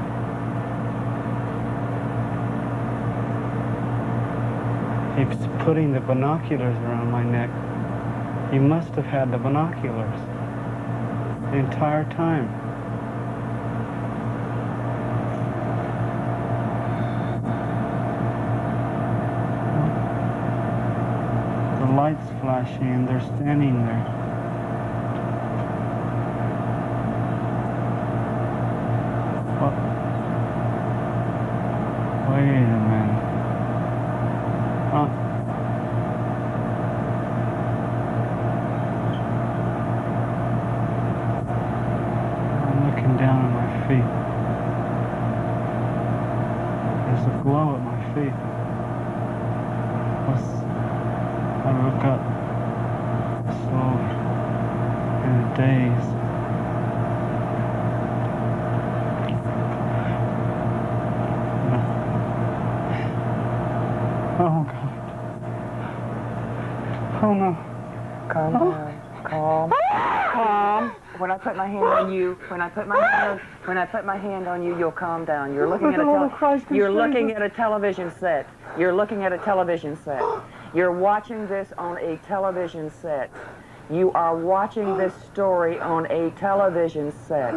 putting the binoculars around my neck. He must have had the binoculars the entire time. The lights flashing and they're standing there. Wait a minute. I'm looking down at my feet. There's a glow at my feet. I look up slowly in a daze. Oh, God. Oh, no. Calm down. Calm. Calm. When I put my hand on you, when I put my hand on you, you'll calm down. You're looking at a television set. You're looking at a television set. You're watching this on a television set. You are watching this story on a television set.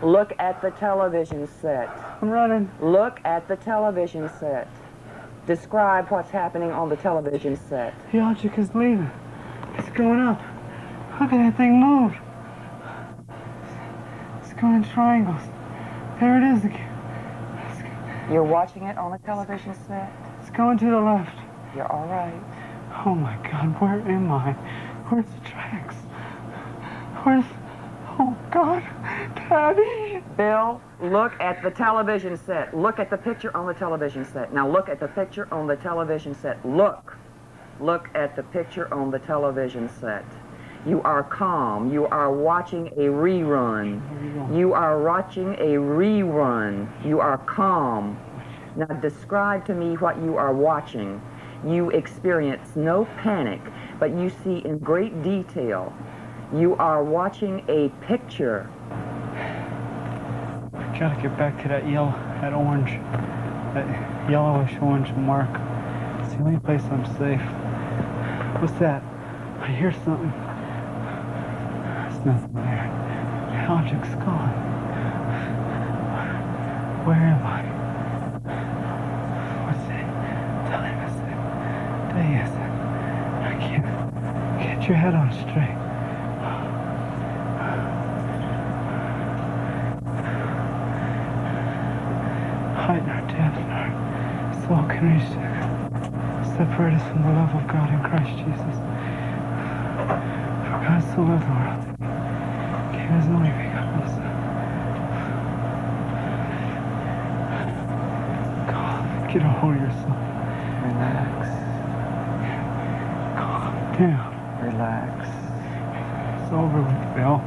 Look at the television set. I'm running. Look at the television set. Describe what's happening on the television set. The object is leaving. It's going up. Look at that thing move. It's going in triangles. There it is again. You're watching it on a television set? It's going to the left. You're all right. Oh my God, where am I? Where's the tracks? Where's... Oh God, Daddy! Bill, look at the television set. Look at the picture on the television set. Now look at the picture on the television set. Look. Look at the picture on the television set. You are calm. You are watching a rerun. You are watching a rerun. You are calm. Now describe to me what you are watching. You experience no panic, but you see in great detail. You are watching a picture. I gotta get back to that orange, that yellowish orange mark. It's the only place I'm safe. What's that? I hear something. There's nothing there. The object's gone. Where am I? What's it? Time is it? Day is it? I can't. Get your head on straight. Height nor depth nor soul can reach separate us from the love of God in Christ Jesus. For God so loved the world, gave his only begotten Son. Get a hold of yourself. Relax. Calm down. Relax. It's over with, Bill.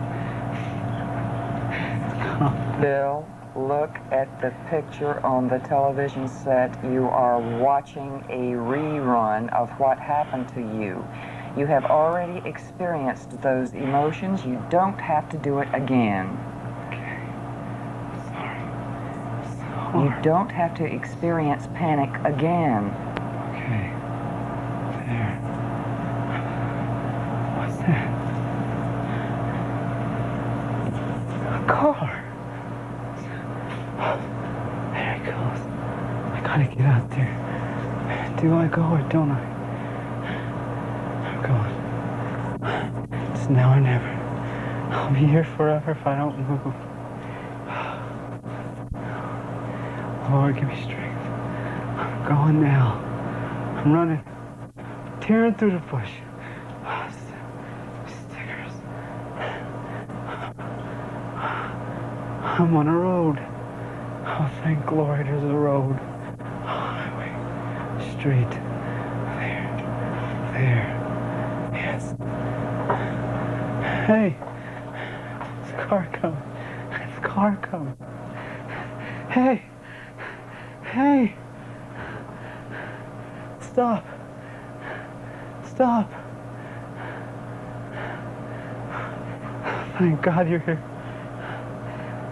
Bill, look at the picture on the television set. You are watching a rerun of what happened to you. You have already experienced those emotions. You don't have to do it again. Okay. Sorry. You don't have to experience panic again. Okay. There. What's that? A car. There it goes. I gotta get out there. Do I go or don't I? I'm going. It's now or never. I'll be here forever if I don't move. Lord, give me strength. I'm going now. I'm running. Tearing through the bush. Stickers. I'm on a road. Oh, thank glory there's a road. Highway. Street. There. There. Yes. Hey. It's a car coming. It's a car coming. Hey. Hey. Stop. Stop. Thank God you're here.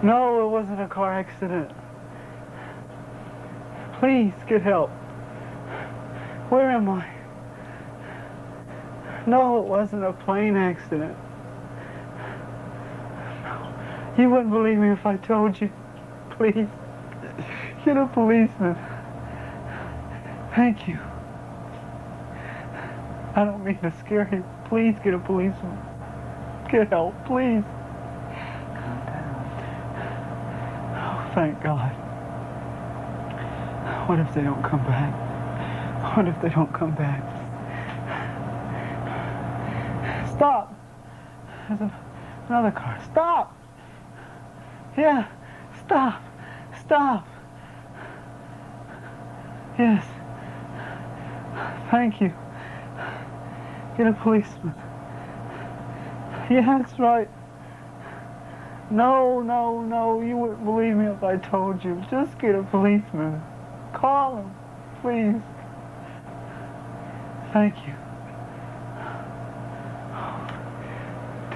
No, it wasn't a car accident. Please get help. Where am I? No, it wasn't a plane accident. No. You wouldn't believe me if I told you. Please, get a policeman. Thank you. I don't mean to scare you. Please get a policeman. Get help, please. Oh, thank God. What if they don't come back? What if they don't come back? Stop! There's another car. Stop! Yeah, stop! Stop! Yes. Thank you. Get a policeman. Yeah, that's right. No, no, no, you wouldn't believe me if I told you. Just get a policeman. Call him, please. Thank you.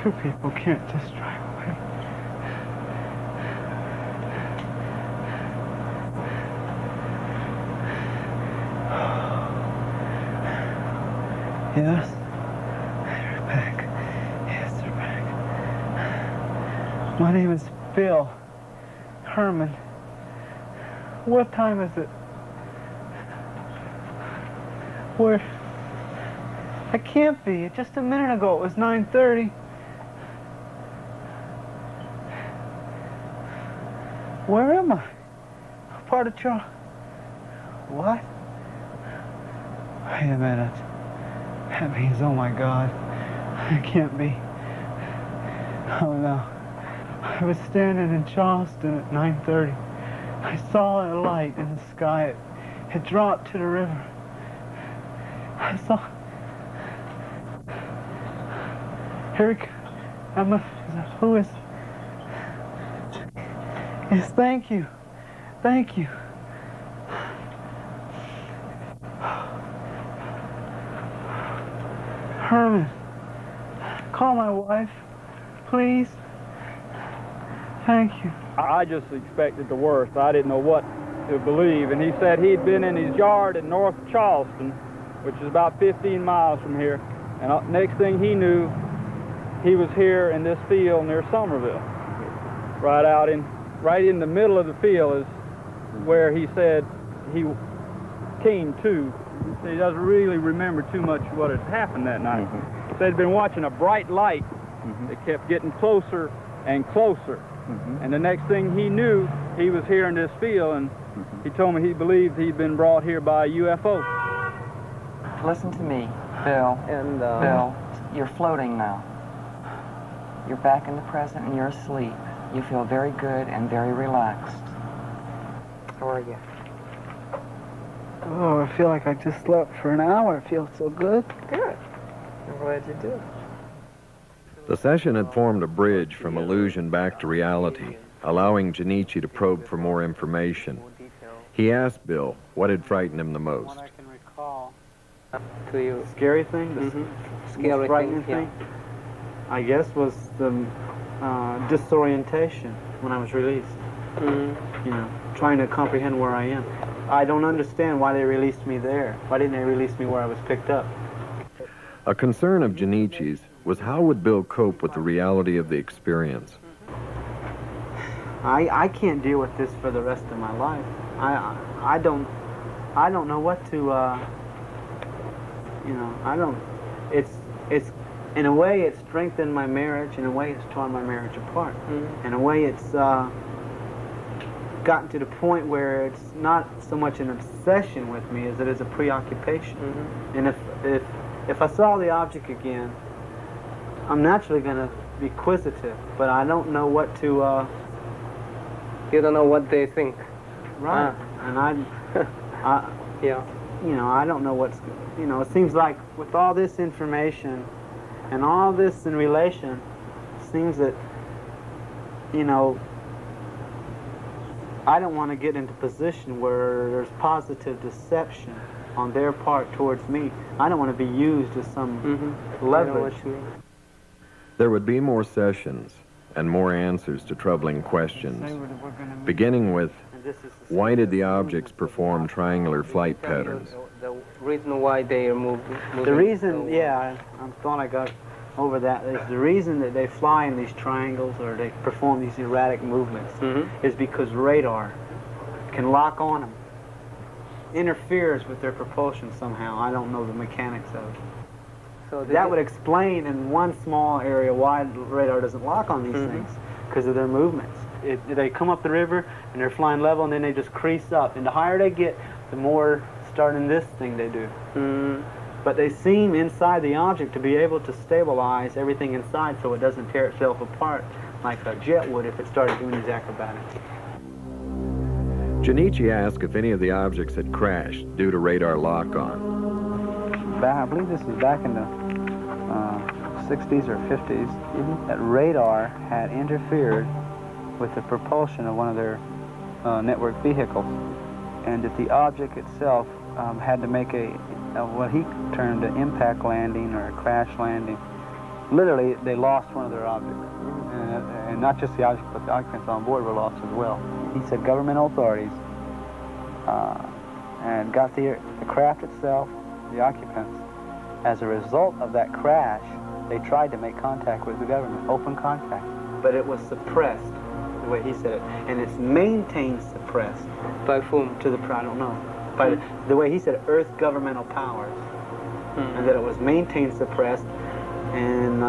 Two people can't just drive away. Yes? They're back. Yes, they're back. My name is Bil Hurman. What time is it? Where? I can't be. Just a minute ago it was 9:30. Where am I? Part of Charles. What? Wait a minute. That means, oh my God, I can't be. Oh no. I was standing in Charleston at 9:30. I saw a light in the sky. It dropped to the river. I saw. Here it comes. Who is? Yes, thank you. Thank you. Herman, call my wife, please. Thank you. I just expected the worst. I didn't know what to believe. And he said he'd been in his yard in North Charleston, which is about 15 miles from here. And next thing he knew, he was here in this field near Somerville. Right in the middle of the field is where he said he came to. He doesn't really remember too much what had happened that night. He said he'd been watching a bright light that kept getting closer and closer. And the next thing he knew, he was here in this field, and he told me he believed he'd been brought here by a UFO. Listen to me, Bill. Bill, you're floating now. You're back in the present and you're asleep. You feel very good and very relaxed. How are you? Oh, I feel like I just slept for an hour. It feels so good. Good. I'm glad you did. The session had formed a bridge from illusion back to reality, allowing Jun-Ichi to probe for more information. He asked Bill what had frightened him the most. What I can recall. To you. Scary thing? The Scary frightening thing, thing? I guess was the disorientation when I was released. You know, trying to comprehend where I am. I don't understand why they released me there. Why didn't they release me where I was picked up? A concern of Jun-Ichi's was how would Bill cope with the reality of the experience. I can't deal with this for the rest of my life. I don't know what to you know, it's in a way it's strengthened my marriage, in a way it's torn my marriage apart. In a way it's gotten to the point where it's not so much an obsession with me as it is a preoccupation. And if I saw the object again, I'm naturally going to be inquisitive, but I don't know what to you don't know what they think. Right. And yeah. You know, I don't know what's, you know, it seems like with all this information and all this in relation, it seems that, you know, I don't want to get into a position where there's positive deception on their part towards me. I don't want to be used as some leverage. There would be more sessions and more answers to troubling questions, beginning with, why did the objects perform triangular flight patterns? The reason why they are moving. The reason, yeah, I thought I got over that, is the reason that they fly in these triangles or they perform these erratic movements is because radar can lock on them, interferes with their propulsion somehow. I don't know the mechanics of it. So that would explain in one small area why radar doesn't lock on these things, because of their movements. They come up the river and they're flying level and then they just crease up, and the higher they get, the more starting this thing they do. But they seem inside the object to be able to stabilize everything inside so it doesn't tear itself apart like a jet would if it started doing these acrobatics. Jun-Ichi asked if any of the objects had crashed due to radar lock-on. I believe this was back in the 60s or 50s, that radar had interfered with the propulsion of one of their network vehicles, and that the object itself had to make what he termed an impact landing or a crash landing. Literally, they lost one of their objects. And not just the object, but the occupants on board were lost as well. He said governmental authorities and got the craft itself, the occupants. As a result of that crash, they tried to make contact with the government, open contact. But it was suppressed, the way he said it. And it's maintained suppressed. By whom? To the, I don't know. By the way he said it, Earth governmental powers. And that it was maintained suppressed. And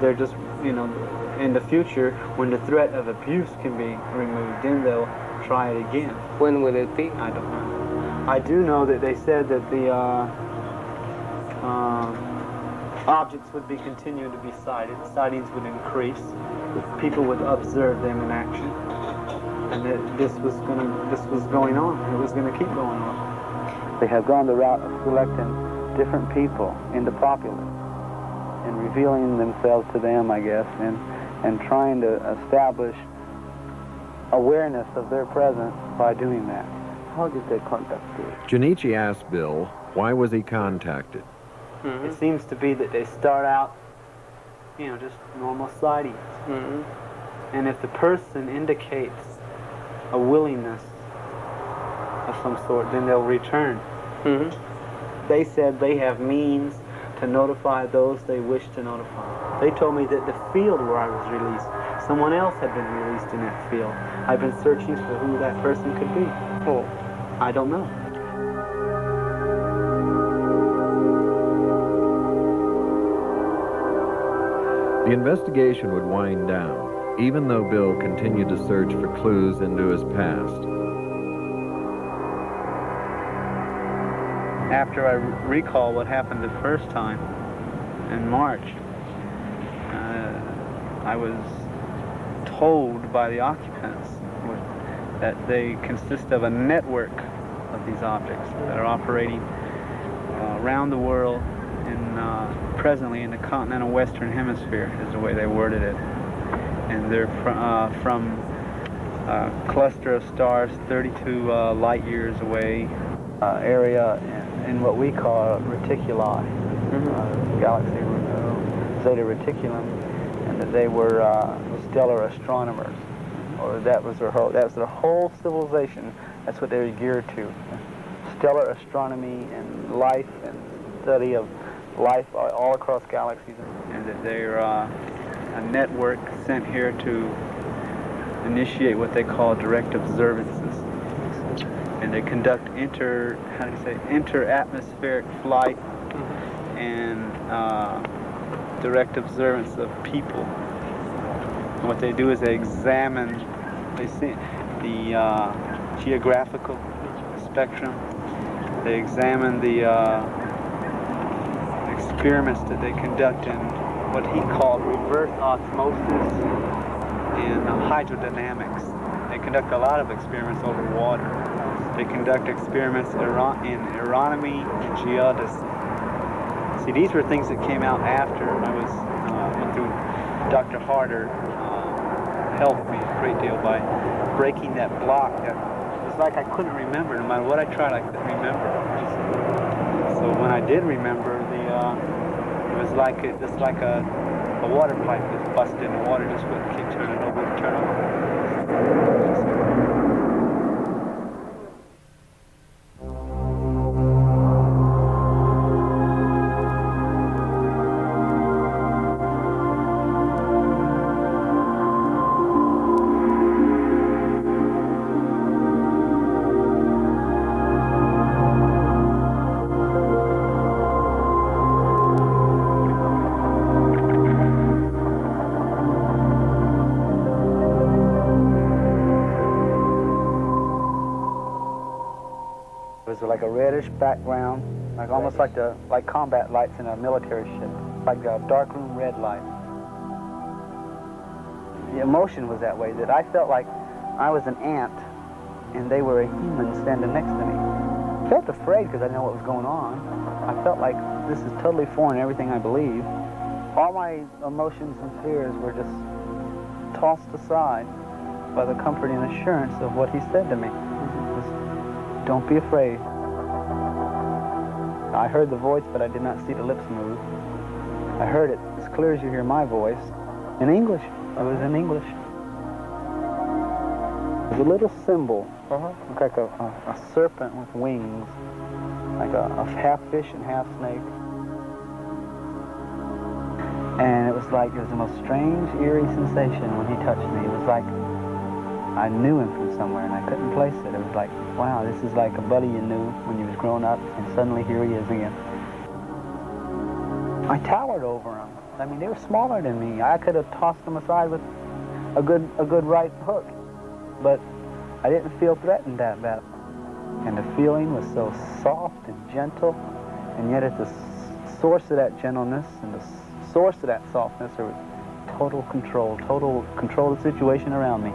they're just, you know, in the future, when the threat of abuse can be removed, then they'll try it again. When will it be? I don't know. I do know that they said that the objects would be continuing to be sighted. Sightings would increase. People would observe them in action, and that this was going on. It was going to keep going on. They have gone the route of selecting different people in the populace and revealing themselves to them, I guess, and trying to establish awareness of their presence by doing that. How did they contact you? Jun-Ichi asked Bill, why was he contacted? It seems to be that they start out, you know, just normal sightings. And if the person indicates a willingness of some sort, then they'll return. They said they have means to notify those they wish to notify. They told me that the field where I was released, someone else had been released in that field. I've been searching for who that person could be. Oh, I don't know. The investigation would wind down, even though Bill continued to search for clues into his past. After I recall what happened the first time in March, I was told by the occupants that they consist of a network of these objects that are operating around the world and presently in the continental Western Hemisphere is the way they worded it. And they're from a cluster of stars 32 light years away, area in what we call reticuli, galaxy Zeta Reticulum, and that they were stellar astronomers, or that was their whole civilization. That's what they were geared to: stellar astronomy and life and study of life all across galaxies, and that they're a network sent here to initiate what they call direct observances, and they conduct inter-atmospheric flight and direct observance of people. And what they do is they examine, they see the geographical spectrum. They examine the experiments that they conduct in what he called reverse osmosis and hydrodynamics. They conduct a lot of experiments over water. They conduct experiments in aeronomy and geodesy. See, these were things that came out after I went through. Dr. Harder helped me a great deal by breaking that block. That it was like I couldn't remember. No matter what I tried, I couldn't remember. So when I did remember, it was like just like a water pipe that's busted and the water just wouldn't keep turning over and turn over. Like a reddish background, like almost like combat lights in a military ship, like a darkroom red light. The emotion was that way, that I felt like I was an ant and they were a human standing next to me. I felt afraid because I didn't know what was going on. I felt like this is totally foreign to everything I believe. All my emotions and fears were just tossed aside by the comforting assurance of what he said to me. Just, don't be afraid. I heard the voice, but I did not see the lips move. I heard it as clear as you hear my voice, in English. It was in English. It was a little symbol, looked like a serpent with wings, like a half fish and half snake. And it was the most strange, eerie sensation when he touched me. It was like I knew him from somewhere and I couldn't place it. It was like, wow, this is like a buddy you knew when you was growing up, and suddenly here he is again. I towered over him. I mean, they were smaller than me. I could have tossed them aside with a good right hook, but I didn't feel threatened that bad. And the feeling was so soft and gentle, and yet at the source of that gentleness and the source of that softness, there was total control of the situation around me.